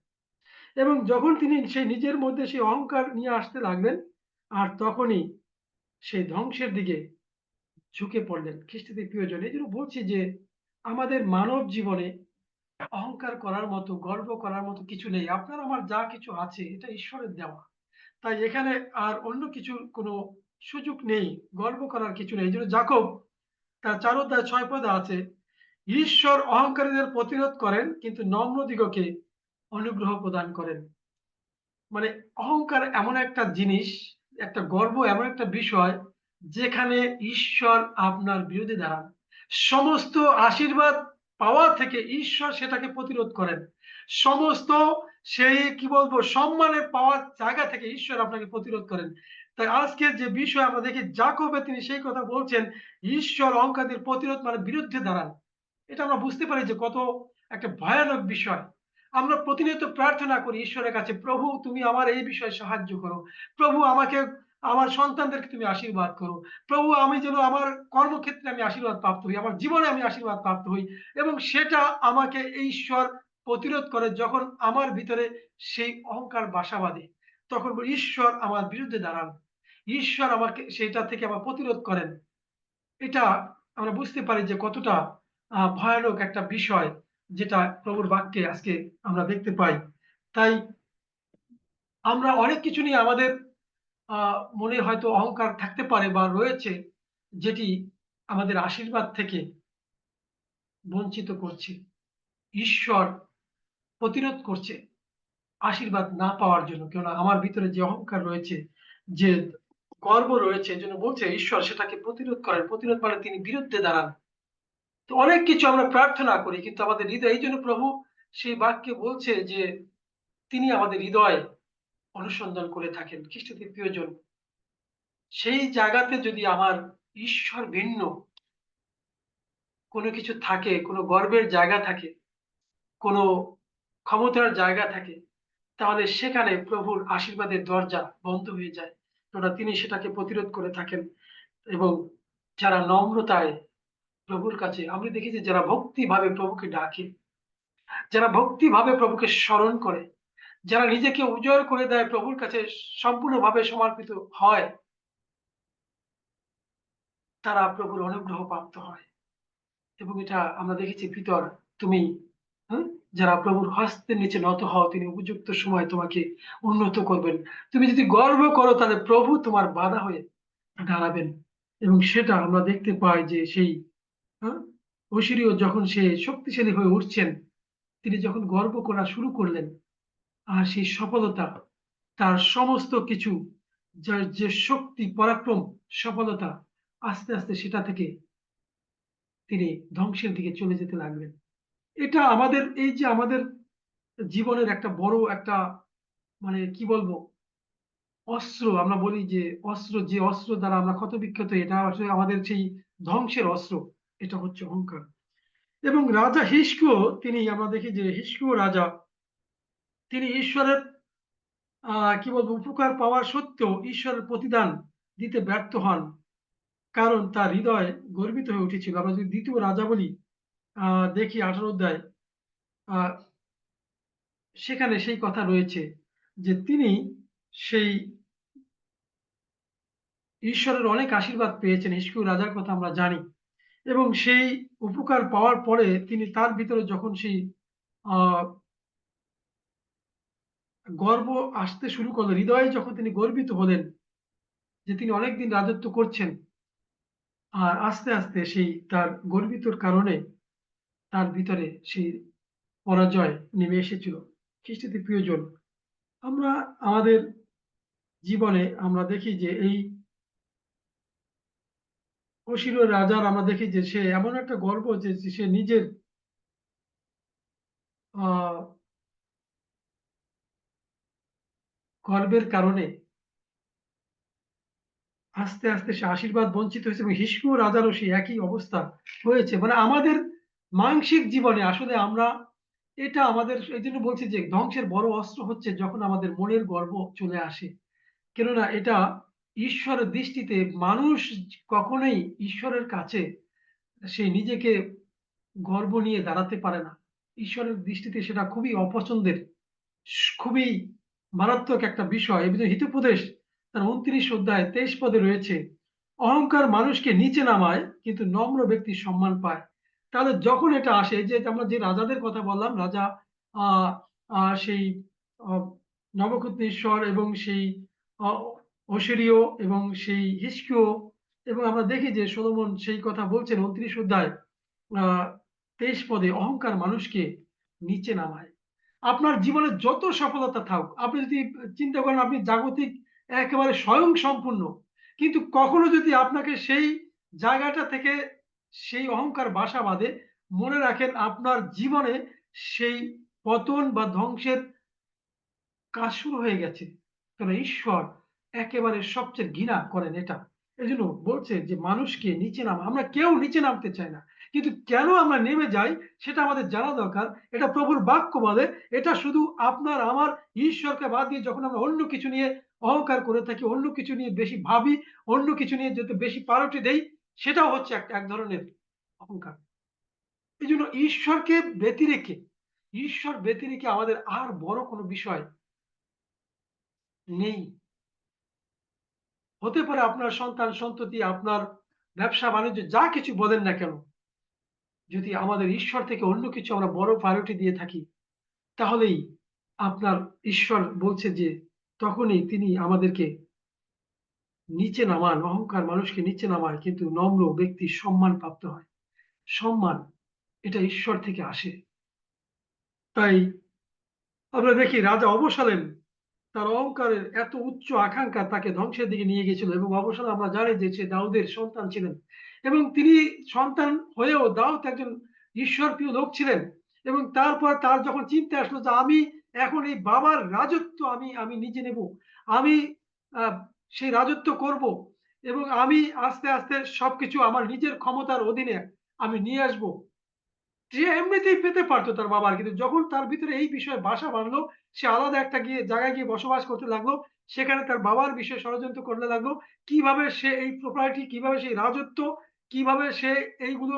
এবং যখন তিনি সেই নিজের মধ্যে সেই অহংকার নিয়ে আসতে লাগলেন, আর তখনই সেই ধ্বংসের দিকে ঝুঁকে পড়লেন। খ্রিস্টতে প্রিয়জন, এজন্য বলছি যে আমাদের মানব জীবনে অহংকার করার মতো, গর্ব করার মতো কিছু নেই। আপনার আমার যা কিছু আছে এটা ঈশ্বরের দেওয়া। তাই এখানে আর অন্য কিছুর কোনো সুযোগ নেই, গর্ব করার কিছু নেই। এজন্য যাকব তার ৪ অধ্যায় ৬ পদে আছে, ঈশ্বর অহংকারীদের প্রতিরোধ করেন, কিন্তু নম্রদিগকে অনুগ্রহ প্রদান করেন। মানে অহংকার এমন একটা জিনিস, একটা গর্ব এমন একটা বিষয়, যেখানে ঈশ্বর আপনার বিরোধী দাঁড়ান। সমস্ত আশীর্বাদ পাওয়া থেকে ঈশ্বর সেটাকে প্রতিরোধ করেন। সমস্ত সেই কি বলবো সম্মানের পাওয়ার জায়গা থেকে ঈশ্বর আপনাকে প্রতিরোধ করেন। তাই আজকের যে বিষয় আমরা দেখি যাকবে, তিনি সেই কথা বলছেন, ঈশ্বর অহংকারীদের প্রতিরোধ মানে বিরুদ্ধে দাঁড়ান। এটা আমরা বুঝতে পারি যে কত একটা ভয়ানক বিষয়। আমরা প্রতিনিয়ত প্রার্থনা করি ঈশ্বরের কাছে, প্রভু তুমি আমার এই বিষয়ে সাহায্য করো। প্রভু আমাকে, আমার সন্তানদেরকে তুমি আশীর্বাদ করো। প্রভু আমি যেন আমার কর্মক্ষেত্রে আমি আশীর্বাদ প্রাপ্ত হই, আমার জীবনে আমি আশীর্বাদ প্রাপ্ত হই। এবং সেটা আমাকে এই ঈশ্বর প্রতিরোধ করে যখন আমার ভিতরে সেই অহংকার বাসা বাঁধে। তখন ঈশ্বর আমার বিরুদ্ধে দাঁড়ান। ঈশ্বর আমাকে সেটা থেকে আবার প্রতিরোধ করেন। এটা আমরা বুঝতে পারি যে কতটা ভয়ানক একটা বিষয়। যেটা প্রভুর বাক্যে আজকে আমরা দেখতে পাই। তাই আমরা অনেক কিছু নিয়ে আমাদের মনে হয়তো অহংকার থাকতে পারে বা রয়েছে, যেটি আমাদের আশীর্বাদ থেকে বঞ্চিত করছে। ঈশ্বর প্রতিরোধ করছে আশীর্বাদ না পাওয়ার জন্য। কেননা আমার ভিতরে যে অহংকার রয়েছে, যে গর্ব রয়েছে, এজন্য বলছে ঈশ্বর সেটাকে প্রতিরোধ করেন। প্রতিরোধ মানে তিনি বিরুদ্ধে দাঁড়ান। তো অনেক কিছু আমরা প্রার্থনা করি, কিন্তু আমাদের হৃদয়, এই জন্য প্রভু সেই বাক্যে বলছে যে তিনি আমাদের হৃদয় অনুসন্ধান করে থাকেন। খ্রিস্টদের প্রিয়জন, সেই জায়গাতে যদি আমার ঈশ্বর ভিন্ন কোনো কিছু থাকে, কোনো গর্বের জায়গা থাকে, কোনো ক্ষমতার জায়গা থাকে, তাহলে সেখানে প্রভুর আশীর্বাদের দরজা বন্ধ হয়ে যায়। কেননা তিনি সেটাকে প্রতিরোধ করে থাকেন। এবং যারা নম্রতায় প্রভুর কাছে, আমি দেখেছি যারা ভক্তিভাবে প্রভুকে ডাকে, যারা ভক্তিভাবে প্রভুকে স্মরণ করে, যারা নিজেকে উজাড় করে দেয়, প্রভুর কাছে সম্পূর্ণভাবে সমর্পিত হয়, তারা প্রভুর অনুগ্রহ প্রাপ্ত হয়। এবং এটা আমরা দেখেছি ভিতর, তুমি হ্যাঁ, যারা প্রভুর হস্তের নিচে নত হও, তিনি উপযুক্ত সময় তোমাকে উন্নত করবেন। তুমি যদি গর্ব করো, তাহলে প্রভু তোমার বাধা হয়ে দাঁড়াবেন। এবং সেটা আমরা দেখতে পাই যে সেই হ্যাঁ, অসিরিয় যখন সে শক্তিশালী হয়ে উঠছেন, তিনি যখন গর্ব করা শুরু করলেন, আর সেই সফলতা, তার সমস্ত কিছু, যার যে শক্তি, পরাক্রম, সফলতা, আস্তে আস্তে সেটা থেকে তিনি ধ্বংসের দিকে চলে যেতে লাগলেন। এটা আমাদের, এই যে আমাদের জীবনের একটা বড় একটা, মানে কি বলবো, অস্ত্র। আমরা বলি যে অস্ত্র, যে অস্ত্র দ্বারা আমরা ক্ষতবিক্ষত, এটা আসলে আমাদের সেই ধ্বংসের অস্ত্র। এটা হচ্ছে অহংকার। এবং রাজা হিস্কিয়, তিনি, আমরা দেখি যে হিস্কিয় রাজা, তিনি ঈশ্বরের কি বলবো, উপকার পাওয়া সত্ত্বেও ঈশ্বরের প্রতিদান দিতে ব্যর্থ হন, কারণ তার হৃদয় গর্বিত হয়ে উঠেছিল। আমরা যদি দ্বিতীয় রাজাবলী দেখি 18 অধ্যায়, আহ সেখানে সেই কথা রয়েছে যে তিনি সেই ঈশ্বরের অনেক আশীর্বাদ পেয়েছেন। হিস্কিয় রাজার কথা আমরা জানি। এবং সেই উপকার পাওয়ার পরে তিনি তার ভিতরে যখন সেই আহ গর্ব আসতে শুরু করলেন, হৃদয়ে যখন তিনি গর্বিত হলেন যে তিনি অনেকদিন রাজত্ব করছেন, আর আস্তে আস্তে সেই তার গর্বিতর কারণে তার ভিতরে সেই পরাজয় নেমে এসেছিল। খ্রিস্টদের প্রিয়জন, আমরা আমাদের জীবনে আমরা দেখি যে এই অসিরীয় রাজার, আমরা দেখি যে সে এমন একটা গর্ব, যে সে নিজের আহ গর্বের কারণে আস্তে আস্তে সে আশীর্বাদ বঞ্চিত হয়েছে। এবং হিস্কিয় রাজারও সেই একই অবস্থা হয়েছে। মানে আমাদের মানসিক জীবনে আসলে আমরা, এটা আমাদের, এই জন্য বলছি যে ধ্বংসের বড় অস্ত্র হচ্ছে যখন আমাদের মনের গর্ব চলে আসে। কেননা এটা ঈশ্বরের দৃষ্টিতে, মানুষ কখনোই ঈশ্বরের কাছে সে নিজেকে গর্ব নিয়ে দাঁড়াতে পারে না। ঈশ্বরের দৃষ্টিতে সেটা খুবই অপছন্দের, খুবই মারাত্মক একটা বিষয়। এই জন্য হিতোপদেশ তার 29 অধ্যায় 23 পদে রয়েছে, অহংকার মানুষকে নিচে নামায়, কিন্তু নম্র ব্যক্তি সম্মান পায়। তাহলে যখন এটা আসে, যে আমরা যে রাজাদের কথা বললাম, রাজা আহ সেই নবকুতনেশ্বর, এবং সেই অসিরীয়, এবং সেই হিস্কিয়, এবং আমরা দেখি যে সলোমন সেই কথা বলছেন 29 অধ্যায় 23 পদে, অহংকার মানুষকে নিচে নামায়। আপনার জীবনে যত সফলতা থাকুক, আপনি যদি চিন্তা করেন আপনি জাগতিক একেবারে স্বয়ং সম্পূর্ণ, কিন্তু কখনো যদি আপনাকে সেই জায়গাটা থেকে সেই অহংকার বাসা বাঁধে, মনে রাখেন আপনার জীবনে সেই পতন বা ধ্বংসের কাজ শুরু হয়ে গেছে। কারণ ঈশ্বর একেবারে সবচেয়ে ঘৃণা করেন এটা। এজন্য বলছে যে মানুষকে নিচে নামা। আমরা কেউ নিচে নামতে চাই না, কিন্তু কেন আমরা নেমে যাই সেটা আমাদের জানা দরকার। এটা প্রভুর বাক্য বলে। এটা শুধু আপনার আমার, ঈশ্বরকে বাদ দিয়ে যখন আমরা অন্য কিছু নিয়ে অহংকার করে থাকি, অন্য কিছু নিয়ে বেশি ভাবি, অন্য কিছু নিয়ে যেতে বেশি প্রায়োরিটি দেই, সেটাও হচ্ছে এক ধরনের অহংকার। এই জন্য ঈশ্বরকে ব্যতিরেকে, ঈশ্বর ব্যতিরেকে আমাদের আর বড় কোনো বিষয় নেই। হতে পারে আপনার সন্তান সন্ততি, আপনার ব্যবসা বাণিজ্য, যা কিছু বলেন না কেন, যদি আমাদের ঈশ্বর থেকে অন্য কিছু আমরা বড় প্রায়োরিটি দিয়ে থাকি, তাহলেই আপনার ঈশ্বর বলছে যে তখনই তিনি আমাদেরকে নিচে নামান, অহংকার মানুষকে নিচে নামায়, কিন্তু নম্র ব্যক্তি সম্মান প্রাপ্ত হয়। সম্মান এটা ঈশ্বর থেকে আসে। তাই আমরা দেখি রাজা অবসালেম তার অহংকারের এত উচ্চ আকাঙ্ক্ষা তাকে ধ্বংসের দিকে নিয়ে গেছিল, এবং অবসালে আমরা জানি যে সে দাউদের সন্তান ছিলেন, এবং তিনি সন্তান হয়েও দাউদ একজন ঈশ্বরপ্রিয় লোক ছিলেন। এবং তারপর তার যখন চিন্তা আসলো যে আমি এখন এই বাবার রাজত্ব আমি আমি নিজে নেব, আমি সেই রাজত্ব করব, এবং আমি আস্তে আস্তে সবকিছু আমার নিজের ক্ষমতার অধীনে আমি নিয়ে আসবো। সে এমনিতেই পেতে পারতো তার বাবার, কিন্তু যখন তার ভিতরে এই বিষয়ে বাসা বাঁধলো, সে আলাদা একটা জায়গায় গিয়ে বসবাস করতে লাগলো। সেখানে তার বাবার বিষয়ে ষড়যন্ত্র করতে লাগলো। কিভাবে সে এই প্রপার্টি, কিভাবে সেই রাজত্ব, কিভাবে সে এইগুলো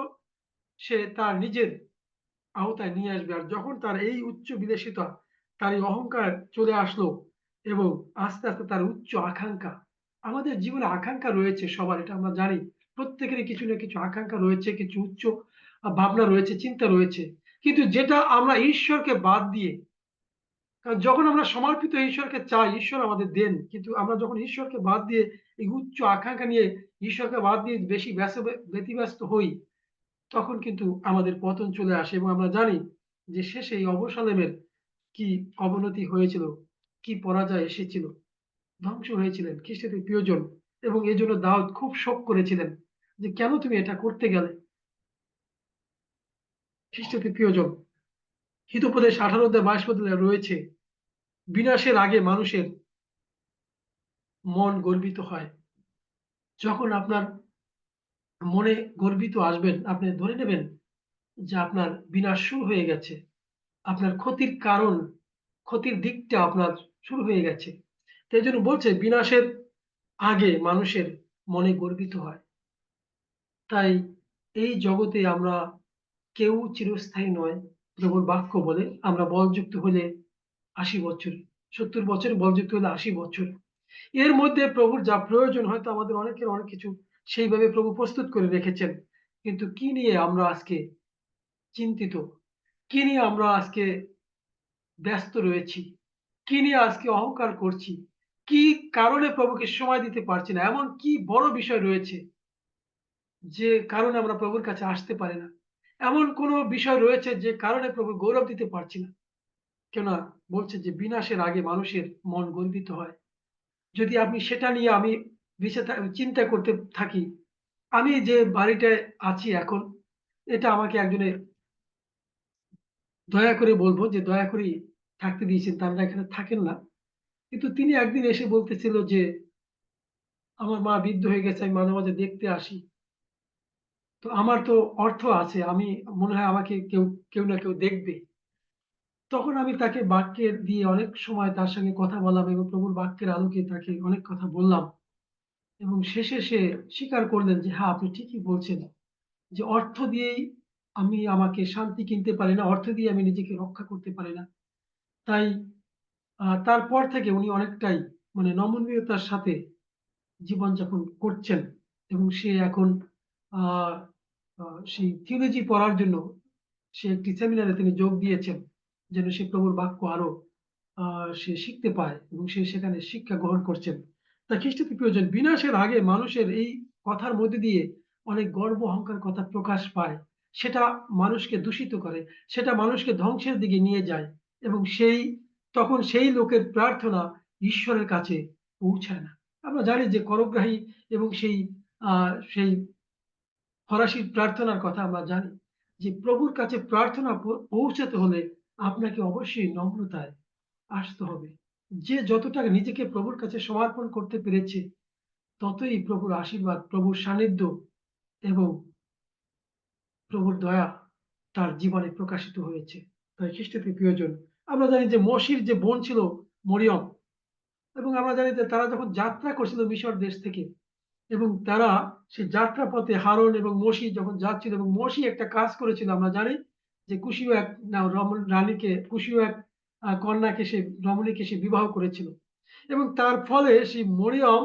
সে তার নিজের আওতায় নিয়ে আসবে। আর যখন তার এই উচ্চ বিলাসিতা, তার এই অহংকার চলে আসলো, এবং আস্তে আস্তে তার উচ্চ আকাঙ্ক্ষা, আমাদের জীবনে আকাঙ্ক্ষা রয়েছে সবার, এটা আমরা জানি। প্রত্যেকেরই কিছু না কিছু আকাঙ্ক্ষা রয়েছে, কিছু উচ্চ ভাবনা রয়েছে, চিন্তা রয়েছে। কিন্তু যেটা আমরা ঈশ্বরকে বাদ দিয়ে, কারণ যখন আমরা সমর্পিত ঈশ্বরকে চাই, ঈশ্বর আমাদের দেন। কিন্তু আমরা যখন ঈশ্বরকে বাদ দিয়ে এই উচ্চ আকাঙ্ক্ষা নিয়ে ঈশ্বরকে বাদ দিয়ে বেশি ব্যতিব্যস্ত হই, তখন কিন্তু আমাদের পতন চলে আসে। এবং আমরা জানি যে শেষে এই অবসালেমের কি অবনতি হয়েছিল, কি পরাজয় এসেছিল, ধ্বংস হয়েছিলেন খ্রিস্টের প্রিয়জন। এবং এজন্য দাউদ খুব শোক করেছিলেন যে কেন তুমি এটা করতে গেলে। খ্রিস্টের প্রিয়জন, হিতোপদেশ 18 অধ্যায় 22 পদে রয়েছে, বিনাশের আগে মানুষের মন গর্বিত হয়। যখন আপনার মনে গর্বিত আসবেন, আপনি ধরে নেবেন যে আপনার বিনাশ শুরু হয়ে গেছে, আপনার ক্ষতির কারণ, ক্ষতির দিকটা আপনার শুরু হয়ে গেছে। তো এই জন্য বলছে বিনাশের আগে মানুষের মনে গর্বিত হয়। তাই এই জগতে আমরা কেউ চিরস্থায়ী নয়। প্রভুর বাক্য বলে আমরা বলযুক্ত হলে 80 বছর, 70 বছর, বলযুক্ত হলে 80 বছর। এর মধ্যে প্রভুর যা প্রয়োজন, হয়তো আমাদের অনেকের অনেক কিছু সেইভাবে প্রভু প্রস্তুত করে রেখেছেন। কিন্তু কি নিয়ে আমরা আজকে চিন্তিত, কি নিয়ে আমরা আজকে ব্যস্ত রয়েছি, কি নিয়ে আজকে অহংকার করছি, কি কারণে প্রভুকে সময় দিতে পারছি না, এমন কি বড় বিষয় রয়েছে যে কারণে আমরা প্রভুর কাছে আসতে পারি না? এমন কোন বিষয় রয়েছে যে কারণে প্রভু গৌরব দিতে পারছি না? কেননা বলছে যে বিনাশের আগে মানুষের মন গর্বিত হয়। যদি আপনি সেটা নিয়ে আমি চিন্তা করতে থাকি, আমি যে বাড়িটায় আছি এখন, এটা আমাকে একজনে দয়া করে বলবো যে দয়া করে থাকতে দিয়েছেন, তারা এখানে থাকেন না। কিন্তু তিনি একদিন এসে বলতেছিল যে আমার মা বৃদ্ধ হয়ে গেছে, আমি মাঝে মাঝে দেখতে আসি। তো আমার তো অর্থ আছে, আমি মনে হয় আমাকে কেউ না কেউ দেখবে। তখন আমি তাকে বাক্যের দিয়ে অনেক সময় তার সঙ্গে কথা বললাম, এবং প্রভুর বাক্যের আলোকে তাকে অনেক কথা বললাম। এবং শেষে সে স্বীকার করলেন যে হ্যাঁ, আপনি ঠিকই বলছেন, যে অর্থ দিয়েই আমি আমাকে শান্তি কিনতে পারি না, অর্থ দিয়ে আমি নিজেকে রক্ষা করতে পারি না। তাই তারপর থেকে উনি অনেকটাই মানে নমনীয়তার সাথে জীবনযাপন করছেন। এবং সে এখন আহ সেই থিওলজি পড়ার জন্য সে একটি সেমিনারে তিনি যোগ দিয়েছেন, যেন সে প্রভুর বাক্য আরো সে শিখতে পায়, এবং সে সেখানে শিক্ষা গ্রহণ করছেন। তা খ্রিস্টীয় প্রিয়জন, বিনাশের আগে মানুষের এই কথার মধ্যে দিয়ে অনেক গর্ব অহংকার কথা প্রকাশ পায়। সেটা মানুষকে দূষিত করে, সেটা মানুষকে ধ্বংসের দিকে নিয়ে যায়, এবং তখন সেই লোকের প্রার্থনা ঈশ্বরের কাছে পৌঁছায় না। আমরা জানি যে করগ্রাহী এবং সেই ফরাসির প্রার্থনার কথা আমরা জানি, যে প্রভুর কাছে প্রার্থনা পৌঁছাতে হলে আপনাকে অবশ্যই নম্রতায় আসতে হবে। যে যতটা নিজেকে প্রভুর কাছে সমর্পণ করতে পেরেছে, ততই প্রভুর আশীর্বাদ, প্রভুর সান্নিধ্য এবং প্রভুর দয়া তার জীবনে প্রকাশিত হয়েছে। তাই খ্রিস্টের প্রিয়জন, আমরা জানি যে মসির যে বোন ছিল মরিয়ম, এবং আমরা জানি যে তারা যখন যাত্রা করছিল মিশর দেশ থেকে, এবং তারা সেই যাত্রা পথে হারন এবং মসি যখন যাচ্ছিল, এবং মসি একটা কাজ করেছিল, আমরা জানি যে কুশীয় এক রানীকে, কুশীয় এক কন্যাকে, সে রমণীকে সে বিবাহ করেছিল, এবং তার ফলে সেই মরিয়ম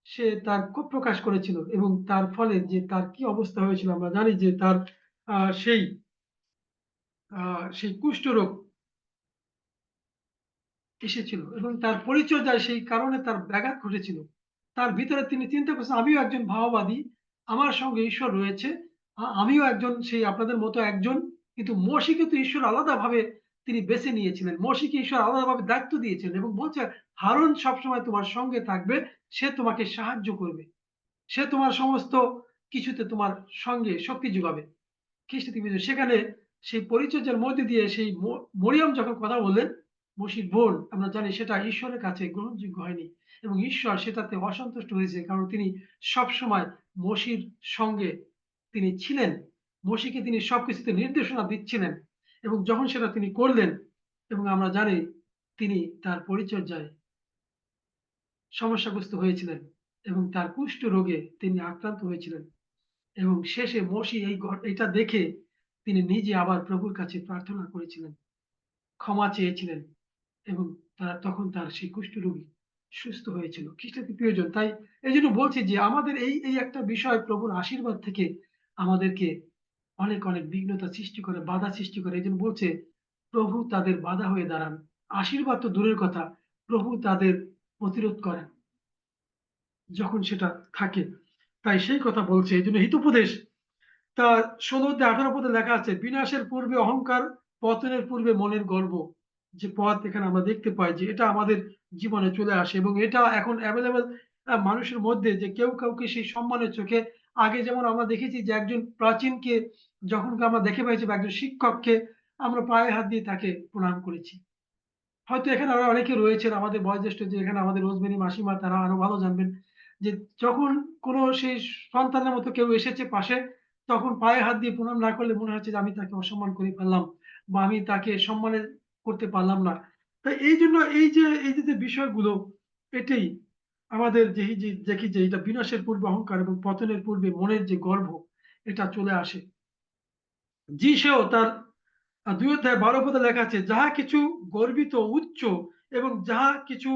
সে তার ক্ষোভ প্রকাশ করেছিল, এবং তার ফলে যে তার কি অবস্থা হয়েছিল আমরা জানি, যে তার সেই সেই কুষ্ঠরোগ এসেছিল এবং তার পরিচর্যায় সেই কারণে তার ব্যাঘাত ঘটেছিল। তার ভিতরে তিনি চিন্তা করছেন, আমিও একজন ভাওবাদী, আমার সঙ্গে ঈশ্বর রয়েছে। আমিও একজন সেই আপনাদের মতো একজন। কিন্তু মোশিকে তো ঈশ্বর আলাদাভাবে তিনি বেছে নিয়েছিলেন। মোশিকে ঈশ্বর আলাদাভাবে দায়িত্ব দিয়েছিলেন এবং বলছে, হারুন সবসময় তোমার সঙ্গে থাকবে। সে তোমাকে সাহায্য করবে। সে তোমার সমস্ত কিছুতে তোমার সঙ্গে শক্তি যোগাবে। খ্রিস্ট তীর্থ সেখানে সেই পরিচর্যার মধ্যে দিয়ে সেই মরিয়ম যখন কথা বললেন, মসির বোন, আমরা জানি সেটা ঈশ্বরের কাছে গ্রহণযোগ্য হয়নি এবং ঈশ্বর সেটাতে অসন্তুষ্ট হয়েছে, কারণ তিনি সবসময় মসির সঙ্গে তিনি ছিলেন। মসিকে তিনি সবকিছুতে নির্দেশনা দিচ্ছিলেন এবং যখন সেটা তিনি করলেন এবং আমরা জানি তিনি তার পরিচর্যায় সমস্যাগ্রস্ত হয়েছিলেন এবং তার কুষ্ঠ রোগে তিনি আক্রান্ত হয়েছিলেন এবং শেষে মসি এটা দেখে তিনি নিজে আবার প্রভুর কাছে প্রার্থনা করেছিলেন, ক্ষমা চেয়েছিলেন এবং তখন তার সেই কুষ্ঠরোগী সুস্থ হয়েছিল। খ্রিস্টের প্রিয়জন, তাই এই জন্য বলছি যে আমাদের এই একটা বিষয় প্রভুর আশীর্বাদ থেকে আমাদেরকে অনেক অনেক বিঘ্নতা সৃষ্টি করে, বাধা সৃষ্টি করে। এই জন্য বলছে প্রভু তাদের বাধা হয়ে দাঁড়ান। আশীর্বাদ তো দূরের কথা, প্রভু তাদের প্রতিরোধ করেন যখন সেটা থাকে। তাই সেই কথা বলছে। এই জন্য হিতোপদেশ তা 16-18 পদে লেখা আছে, বিনাশের পূর্বে অহংকার, পতনের পূর্বে মনের গর্ব। যে পথ এখানে আমরা দেখতে পাই যে এটা আমাদের জীবনে চলে আসে এবং এটা এখন অ্যাভেলেবল মানুষের মধ্যে, যে কেউ কাউকে সেই সম্মানের চোখে, আগে যেমন আমরা দেখেছি যে একজন প্রাচীনকে যখন আমরা দেখে পেয়েছি বা একজন শিক্ষককে আমরা পায়ে হাত দিয়ে তাকে প্রণাম করেছি। হয়তো এখানে আরো অনেকে রয়েছেন আমাদের বয়োজ্যেষ্ঠ, যে এখানে আমাদের রোজমেরি মাসিমা, তারা আরো ভালো জানবেন যে যখন কোনো সেই সন্তানের মতো কেউ এসেছে পাশে, তখন পায়ে হাত দিয়ে প্রণাম না করলে মনে হচ্ছে যে আমি তাকে অসম্মান করে ফেললাম বা আমি তাকে সম্মানের করতে পারলাম না। তাই এই জন্য এই যে বিষয়গুলো, এটাই আমাদের যে এই যে দেখি যে এটা বিনাশের পূর্বে অহংকার এবং পতনের পূর্বে মনের যে গর্ব, এটা চলে আসে। যিশো তার ২ অধ্যায় ১২ পদে লেখা আছে, যাহা কিছু গর্বিত, উচ্চ এবং যাহা কিছু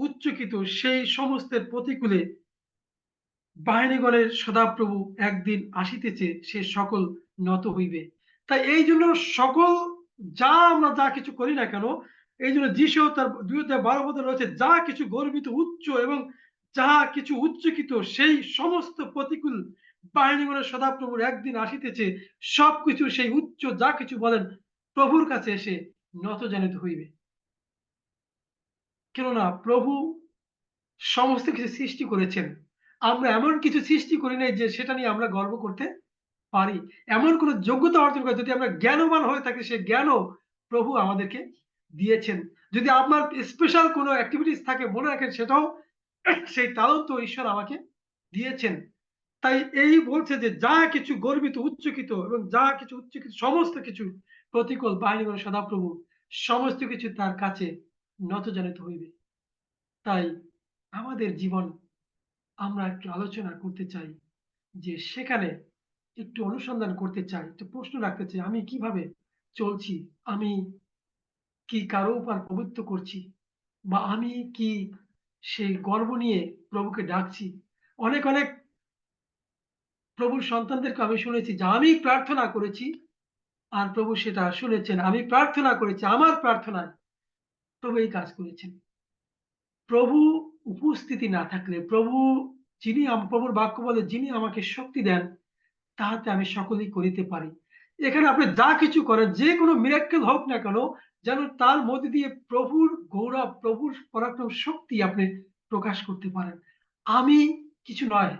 উচ্চকিত, সেই সমস্তের প্রতিকূলে বাহিনীগণের সদাপ্রভু একদিন আসিতেছে, সে সকল নত হইবে। তাই এই জন্য সকল আমরা যা কিছু করি না কেন, এই জন্য যিশু তার ২ অধ্যায় ১২ পদে রয়েছে, যা কিছু গর্বিত, উচ্চ এবং যাহা কিছু উচ্চকিত, সেই সমস্ত প্রতিকূল বাহিনীগণের সদাপ্রভুর একদিন আসিতেছে, সবকিছু সেই উচ্চ যা কিছু বলেন প্রভুর কাছে এসে নতজানিত হইবে। কেননা প্রভু সমস্ত কিছু সৃষ্টি করেছেন। আমরা এমন কিছু সৃষ্টি করি নাই যে সেটা নিয়ে আমরা গর্ব করতে পারি। এমন কোন যোগ্যতা অর্জন করে, যদি আমরা জ্ঞানবান হয়ে থাকি, সে জ্ঞানও প্রভু আমাদেরকে দিয়েছেন। যদি আপনার স্পেশাল কোনো এক্টিভিটিস থাকে, মনে রাখেন সেটাও সেই তালন্ত ঈশ্বর আমাকে দিয়েছেন। তাই এই বলছে যে যা কিছু গর্বিত, উচ্চকিত এবং যা কিছু উচ্চকিত, সমস্ত কিছু প্রতিকূল বাহিনীগণ সদাপ্রভু সমস্ত কিছু তার কাছে নতজানিত হইবে। তাই আমাদের জীবন আমরা একটু আলোচনা করতে চাই যে সেখানে একটু অনুসন্ধান করতে চাই, একটু প্রশ্ন রাখতে চাই, আমি কিভাবে চলছি? আমি কি কারো উপর প্রভুত্ব করছি? বা আমি কি সেই গর্ব নিয়ে প্রভুকে ডাকছি? অনেক অনেক প্রভুর সন্তানদেরকে আমি শুনেছি যে আমি প্রার্থনা করেছি আর প্রভু সেটা শুনেছেন। আমি প্রার্থনা করেছি, আমার প্রার্থনায় প্রভু এই কাজ করেছেন। প্রভু উপস্থিতি না থাকলে, প্রভুর বাক্য বলে, যিনি আমাকে শক্তি দেন তাহাতে আমি সকলেই করিতে পারি। এখানে আপনি যা কিছু করেন, যে কোনো মিরাক্কেল হোক না কেন, যেন তার মধ্যে দিয়ে প্রভুর গৌরব, প্রভুর পরাক্রম শক্তি আপনি প্রকাশ করতে পারেন। আমি কিছু নয়।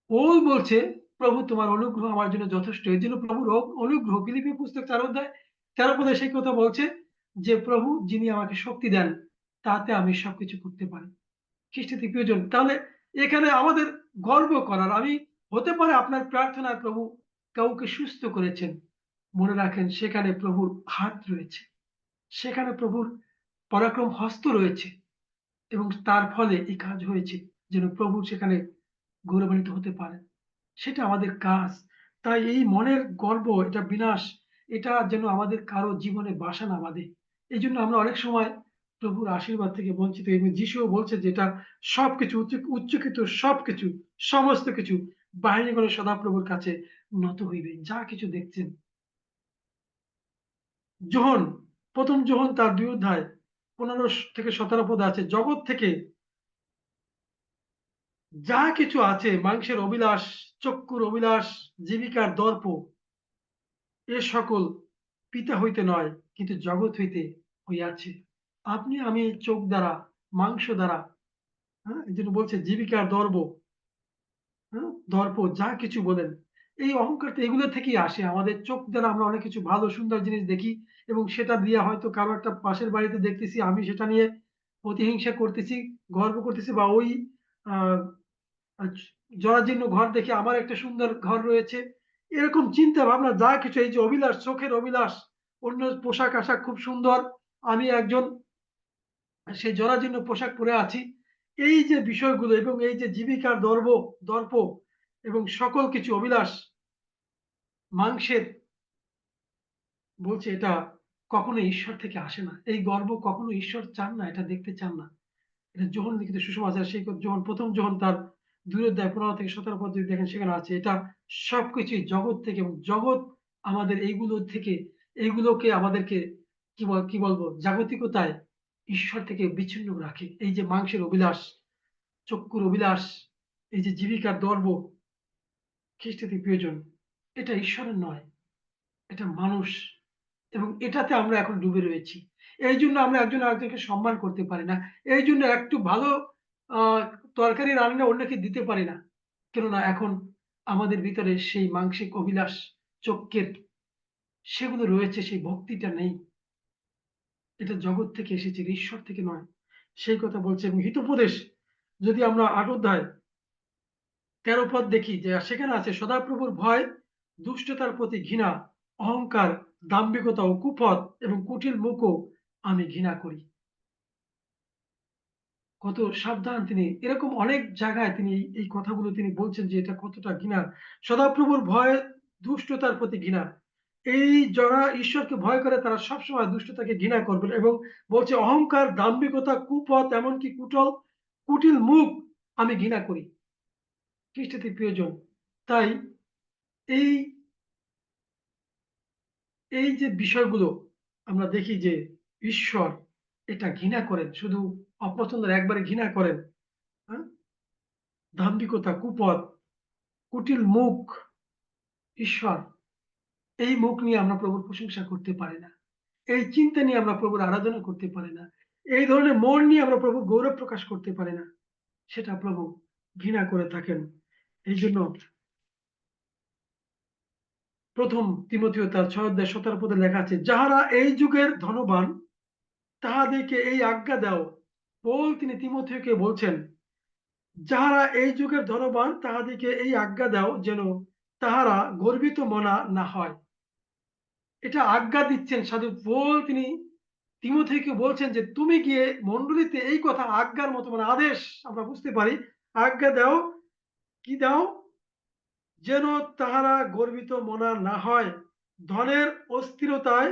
ও বলছে, প্রভু তোমার অনুগ্রহ আমার জন্য যথেষ্ট। এর জন্য প্রভুর অনুগ্রহ, ফিলিপিও পুস্তক ৪ অধ্যায় ১৩ পদে সেই কথা বলছে যে প্রভু যিনি আমাকে শক্তি দেন তাতে আমি সবকিছু করতে পারি। খ্রিস্টের প্রিয়জন, তাহলে এখানে আমাদের গর্ব করার, আমি হতে পারে আপনার প্রার্থনায় প্রভু কাউকে সুস্থ করেছেন। মনে রাখেন সেখানে প্রভুর হাত রয়েছে, সেখানে প্রভুর পরাক্রম হস্ত রয়েছে এবং তার ফলে এই কাজ হয়েছে, যেন প্রভু সেখানে গৌরবান্বিত হতে পারেন। সেটা আমাদের কাজ। তাই এই মনের গর্ব, এটা বিনাশ, এটা যেন আমাদের কারো জীবনে বাসা না বাঁধে। এইজন্য আমরা অনেক সময় প্রভুর আশীর্বাদ থেকে বঞ্চিত, এবং যিশুও বলছে যে এটা সবকিছু উচ্চকিত, সবকিছু, সমস্ত কিছু বাহিনীগণের সদাপ্রভুর কাছে নত হইবে। যা কিছু দেখছেন, যোহন, প্রথম যোহন তার 2 অধ্যায় 15 থেকে 17 পদ আছে, জগৎ থেকে যা কিছু আছে, মাংসের অভিলাষ, চক্ষুর অভিলাষ, জীবিকার দর্প, এ সকল পিতা হইতে নয়, কিন্তু জগৎ হইতে হইয়াছে। আপনি আমি চোখ দ্বারা, মাংস দ্বারা, হ্যাঁ, এই জন্য বলছে জীবিকার দর্প, হ্যাঁ, দর্প যা কিছু বলেন, এই অহংকার তো এগুলো থেকেই আসে। আমাদের চোখ দ্বারা আমরা অনেক কিছু ভালো সুন্দর জিনিস দেখি এবং সেটা দিয়ে হয়তো কারো একটা পাশের বাড়িতে দেখতেছি, আমি সেটা নিয়ে প্রতিহিংসা করতেছি, গর্ব করতেছি, বা ওই আহ জরাজীর্ণ ঘর দেখে আমার একটা সুন্দর ঘর রয়েছে, এরকম চিন্তা ভাবনা যা কিছু, এই যে অভিলাষ, চোখের অভিলাষ, অন্য পোশাক আশাক খুব সুন্দর, আমি একজন সেই জরাজীর্ণ পোশাক পরে আছি, এই যে বিষয়গুলো এবং এই যে জীবিকার দর্প এবং সকল কিছু অভিলাষ মাংসের, বলছে এটা কখনো ঈশ্বর থেকে আসে না। এই গর্ব কখনো ঈশ্বর চান না, এটা দেখতে চান না। এটা যোহন লিখিত সুসমাচার, সেই যোহন, প্রথম যোহন তার 2 অধ্যায় 15 থেকে 17 পদ যদি দেখেন, সেখানে আছে এটা সবকিছুই জগৎ থেকে, এবং জগৎ আমাদের এইগুলো থেকে, এইগুলোকে আমাদেরকে কি বলবো, জাগতিকতায় ঈশ্বর থেকে বিচ্ছিন্ন রাখে। এই যে মাংসের অভিলাষ, চক্ষুর অভিলাষ, এই যে জীবিকার দর্ব, খ্রিস্টাতে প্রিয়জন, এটা ঈশ্বরের নয়, এটা মানুষ, এবং এটাতে আমরা এখন ডুবে রয়েছি। এইজন্য আমরা একজন আরেকজনকে সম্মান করতে পারি না। এইজন্য একটু ভালো আ তরকারি রান্না অন্যকে দিতে পারি না। কেননা এখন আমাদের ভিতরে সেই মানসিক অভিলাষ, চক্ষের, সেগুলো রয়েছে, সেই ভক্তিটা নেই। এটা জগৎ থেকে এসেছে, এটা ঈশ্বর থেকে নয়। সেই কথা বলছে। এবং হিতোপদেশ যদি আমরা ৮ অধ্যায় ১৩ পদ দেখি, যে সেখানে আছে সদাপ্রভুর ভয়, দুষ্টতার প্রতি ঘৃণা, অহংকার, দাম্ভিকতা ও কুপথ এবং কুটিল মুখও আমি ঘৃণা করি। কত সাবধান তিনি, এরকম অনেক জায়গায় তিনি এই কথাগুলো তিনি বলছেন যে এটা কতটা ঘৃণার। সদাপ্রভুর ভয়, দুষ্টতার প্রতি ঘৃণা। এই যারা ঈশ্বরকে ভয় করে তারা সবসময় দুষ্টতাকে ঘৃণা করবে, এবং বলছে অহংকার, দাম্ভিকতা, কুপথ, এমনকি কুটিল মুখ আমি ঘৃণা করি। খ্রিস্টতে প্রিয়জন, তাই এই এই যে বিষয়গুলো আমরা দেখি যে ঈশ্বর এটা ঘৃণা করেন, শুধু অপছন্দের, একবারে ঘৃণা করেন। হ্যাঁ? দাম্ভিকতা, কুপথ, কুটিল মুখ, ঈশ্বর এই মুখ নিয়ে আমরা প্রভুর প্রশংসা করতে পারি না। এই চিন্তা নিয়ে আমরা প্রভুর আরাধনা করতে পারি না। এই ধরনের মন নিয়ে আমরা প্রভুর গৌরব প্রকাশ করতে পারি না। সেটা প্রভু ঘৃণা করে থাকেন। এই জন্য প্রথম তিমথিও তার ৬ অধ্যায় ১৭ পদে লেখা আছে, যাহারা এই যুগের ধনবান তাহাদেরকে এই আজ্ঞা দাও। পৌল তিনি তিমথিওকে বলছেন, যাহারা এই যুগের ধনবান তাহাদেরকে এই আজ্ঞা দাও, যেন তাহারা গর্বিত মনা না হয়। এটা আজ্ঞা দিচ্ছেন সাধু পৌল, তিনি তিমথিকে বলছেন যে তুমি গিয়ে মণ্ডলীতে এই কথা আজ্ঞার মতো, মানে আদেশ আমরা বুঝতে পারি, আজ্ঞা দাও, কি দাও, যেন তাহারা গর্বিত মনা না হয়, ধনের অস্থিরতায়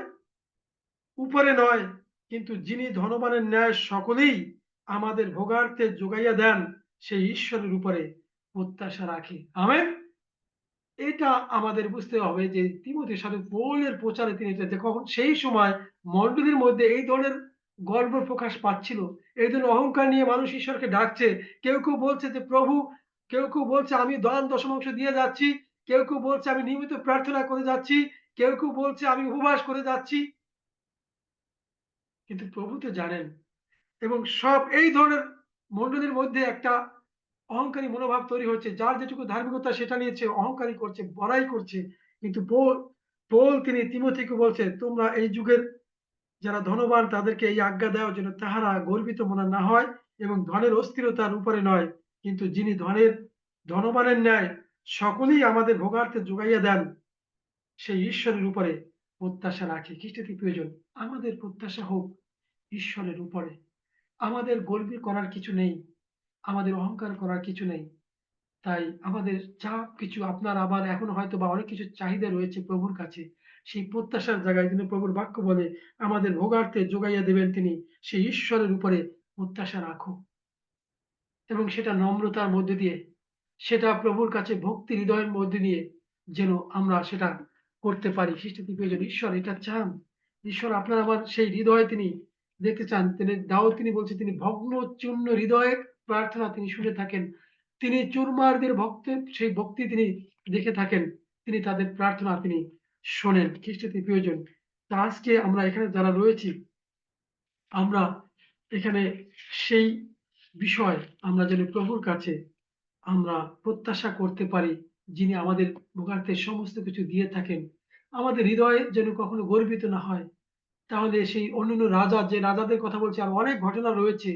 উপরে নয়, কিন্তু যিনি ধনবানের ন্যায় সকলেই আমাদের ভোগার্থে যোগাইয়া দেন, সেই ঈশ্বরের উপরে প্রত্যাশা রাখে। আমেন। এটা আমাদের বুঝতে হবে যে তিমথির সাথে পৌলের প্রচারে তিনি এটা, যে কখন সেই সময় মণ্ডলীর মধ্যে এই ধরনের গর্ব প্রকাশ পাচ্ছিল, এই ধরনের অহংকার নিয়ে মানুষ ঈশ্বরকে ডাকছে। কেউ বলছে যে প্রভু, কেউ বলছে আমি দান দশমাংশ দিয়ে যাচ্ছি, কেউ বলছে আমি নিয়মিত প্রার্থনা করে যাচ্ছি, কেউ বলছে আমি উপবাস করে যাচ্ছি। কিন্তু প্রভু তো জানেন, এবং সব এই ধরনের মণ্ডলীর মধ্যে একটা অহংকারী মনোভাব তৈরি হচ্ছে, যার যেটুকু ধার্মিকতা সেটা নিয়েছে, অহংকারী করছে, বড়াই করছে। কিন্তু পৌল তিনি তিমথিকে বলছে, তোমরা এই যুগের যারা ধনবান তাদেরকে এই আজ্ঞা দাও, যেন তাহারা গর্বিত মনে না হয় এবং ধনের অস্থিরতার উপরে নয়, কিন্তু যিনি ধনবানের ন্যায় সকলেই আমাদের ভোগার্থে যোগাইয়া দেন, সেই ঈশ্বরের উপরে প্রত্যাশা রাখে। খ্রিস্টতে প্রয়োজন আমাদের প্রত্যাশা হোক ঈশ্বরের উপরে। আমাদের গর্ব করার কিছু নেই, আমাদের অহংকার করার কিছু নেই। তাই আমাদের যা কিছু আপনার আবার এখন হয়তো বা অনেক কিছু চাহিদা রয়েছে প্রভুর কাছে, সেই প্রত্যাশার জায়গায় কিন্তু প্রভুর বাক্য বলে আমাদের ভোগার্থে যোগাইয়া দেবেন তিনি, সেই ঈশ্বরের উপরে প্রত্যাশা রাখো, এবং সেটা নম্রতার মধ্যে দিয়ে, সেটা প্রভুর কাছে ভক্তি হৃদয়ের মধ্যে দিয়ে, যেন আমরা সেটা করতে পারি। খ্রিস্টাতি প্রিয়জন, ঈশ্বর এটা চান। ঈশ্বর আপনার আমার সেই হৃদয় তিনি দেখতে চান। দাউদ তিনি বলছেন তিনি ভগ্ন চূর্ণ হৃদয়ের প্রার্থনা তিনি শুনে থাকেন। তিনি চুরমারদের ভক্তের সেই ভক্তি তিনি দেখে থাকেন। তিনি তাদের প্রার্থনা তিনি শোনেন। খ্রিস্টাতি প্রিয়জন, তা আজকে আমরা এখানে যারা রয়েছি, আমরা এখানে সেই বিষয় আমরা যেন প্রভুর কাছে আমরা প্রত্যাশা করতে পারি, যিনি আমাদের ভোগান্তের সমস্ত কিছু দিয়ে থাকেন। আমাদের হৃদয় যেন কখনো গর্বিত না হয়। তাহলে সেই অন্যান্য রাজা, যে রাজাদের কথা বলছি, আর অনেক ঘটনা রয়েছে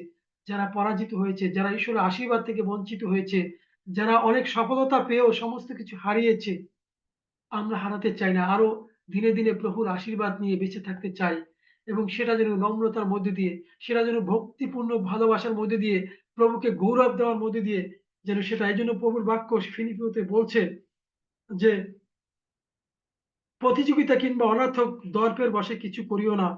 যারা পরাজিত হয়েছে, যারা ঈশ্বরের আশীর্বাদ থেকে বঞ্চিত হয়েছে, যারা অনেক সফলতা পেয়েও সমস্ত কিছু হারিয়েছে। আমরা হারাতে চাই না। আরো দিনে, দিনে প্রভুর আশীর্বাদ নিয়ে বেঁচে থাকতে চাই এবং সেটা যেন নম্রতার মধ্যে দিয়ে, সেটা যেন ভক্তিপূর্ণ ভালোবাসার মধ্যে দিয়ে, প্রভুকে গৌরব দেওয়ার মধ্যে দিয়ে যেন সেটা, এইজন্য প্রভুর বাক্য ফিলিপিওতে বলছে যে, প্রতিযোগিতা কিংবা অনর্থক দর্পের বশে কিছু করিও না,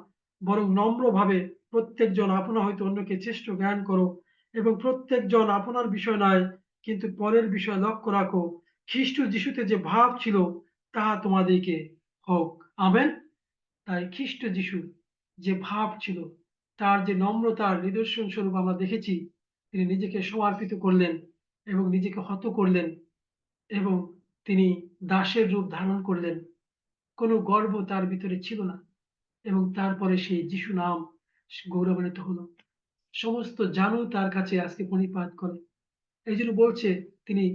বরং নম্রভাবে প্রত্যেকজন আপনা হইতে অন্যকে শ্রেষ্ঠ জ্ঞান করো এবং প্রত্যেকজন আপনার বিষয় নয়, কিন্তু পরের বিষয় লক্ষ্য রাখো। খ্রিস্ট যিশুতে যে ভাব ছিল তাহা তোমাদেরকে হোক। আমেন। তাই খ্রিস্ট যিশু যে ভাব ছিল, তার যে নম্রতার নিদর্শন স্বরূপ আমরা দেখেছি, তিনি নিজেকে সমর্পিত করলেন এবং নিজেকে হত করলেন এবং তিনি দাসের রূপ ধারণ করলেন। কোনো গর্ব তার ভিতরে ছিল না এবং তারপরে সেই যিশু নাম গৌরবান্বিত হলো। সমস্ত জানু তার কাছে আজকে প্রণিপাত করে। এই জন্য বলছে তিনি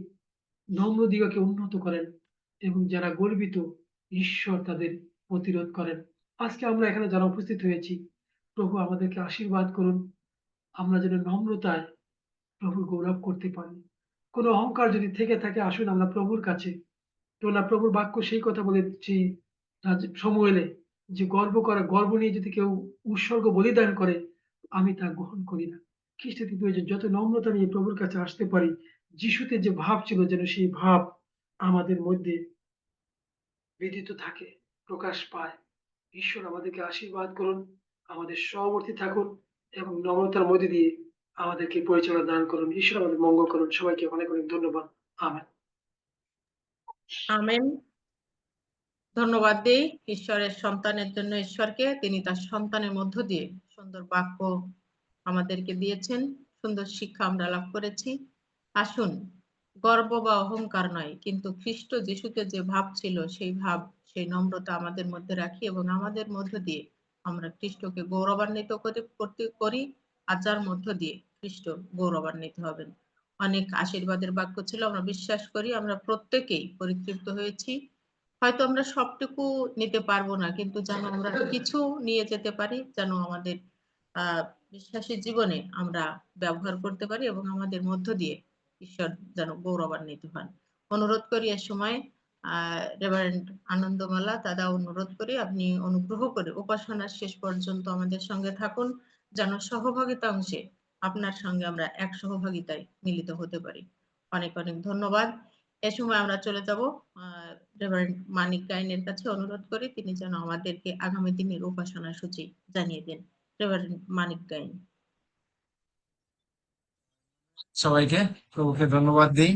নম্র দিগকে উন্নত করেন এবং যারা গর্বিত ঈশ্বর তাদের প্রতিরোধ করেন। আজকে আমরা এখানে যারা উপস্থিত হয়েছি, প্রভু আমাদেরকে আশীর্বাদ করুন। আমরা যেন নম্রতায় প্রভুর গৌরব করতে পারি। কোনো অহংকার যদি থেকে থাকে, আসুন আমরা প্রভুর কাছে। কেননা প্রভুর বাক্য সেই কথা বলেছি সমুয়েলে, যে গর্ব নিয়ে যদি কেউ উৎসর্গ বলিদান করে, আমি তা গ্রহণ করি না। খ্রিস্টাতি প্রিয়জন, যত নম্রতা নিয়ে প্রভুর কাছে আসতে পারি, যিশুতে যে ভাব ছিল যেন সেই ভাব আমাদের মধ্যে বিদিত থাকে, প্রকাশ পায়। ঈশ্বর আমাদেরকে আশীর্বাদ করুন, আমাদের সহবর্তী থাকুন এবং নম্রতার মধ্যে দিয়ে আমাদেরকে পরিচালনা দান করুন। ঈশ্বর আমাদের মঙ্গল করুন। সবাইকে অনেক অনেক ধন্যবাদ। আমেন। আমেন। ধন্যবাদ দেই ঈশ্বরের সন্তানের জন্য ঈশ্বরকে। তিনি তার সন্তানের মধ্য দিয়ে সুন্দর বাক্য আমাদেরকে দিয়েছেন, সুন্দর শিক্ষা আমরা লাভ করেছি। আসুন, গর্ব বা অহংকার নয়, কিন্তু খ্রিস্ট যিশুতে যে ভাব ছিল সেই ভাব, সেই নম্রতা আমাদের মধ্যে রাখি এবং আমাদের মধ্য দিয়ে আমরা খ্রিস্টকে গৌরবান্বিত করি, আর যার মধ্য দিয়ে খ্রিস্ট গৌরবান্বিত হবেন। অনেক আশীর্বাদের বাক্য ছিল, আমরা বিশ্বাস করি আমরা প্রত্যেকেই পরিতৃপ্ত হয়েছি। হয়তো আমরা সবটুকু নিতে পারবো না, কিন্তু যেন আমরা কিছু নিয়ে যেতে পারি, যেন আমাদের বিশ্বাসী জীবনে আমরা ব্যবহার করতে পারি এবং আমাদের মধ্য দিয়ে ঈশ্বর যেন গৌরবান্বিত হন। অনুরোধ করি এ সময় রেভারেন্ড আনন্দমালা দাদা, অনুরোধ করি আপনি অনুগ্রহ করে উপাসনার শেষ পর্যন্ত আমাদের সঙ্গে থাকুন, যেন সহভাগিতা অংশে আপনার সঙ্গে আমরা এক সহভাগিতায় মিলিত হতে পারি। অনেক অনেক ধন্যবাদ। এ সময় আমরা চলে যাব রেভারেন্ড মানিক গাইনের কাছে। অনুরোধ করি তিনি যেন আমাদেরকে আগামী দিনের উপাসনা সূচি জানিয়ে দেন। রেভারেন্ড মানিক গাইন। সবাইকে প্রভুকে ধন্যবাদ দিই।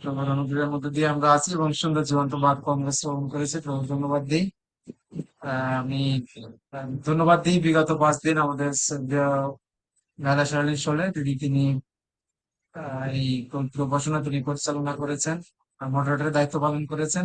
প্রভুর অনুগ্রহের মধ্যে দিয়ে আমরা আছি এবং সুন্দর জীবন্ত বাক্য আমরা শ্রবণ করেছি। প্রভু ধন্যবাদ দিই। আমি ধন্যবাদ দিই বিগত 5 দিন আমাদের মেলা শালীন শোলে তিনি এই উপাসনা তিনি পরিচালনা করেছেন, মডারেটরের দায়িত্ব পালন করেছেন।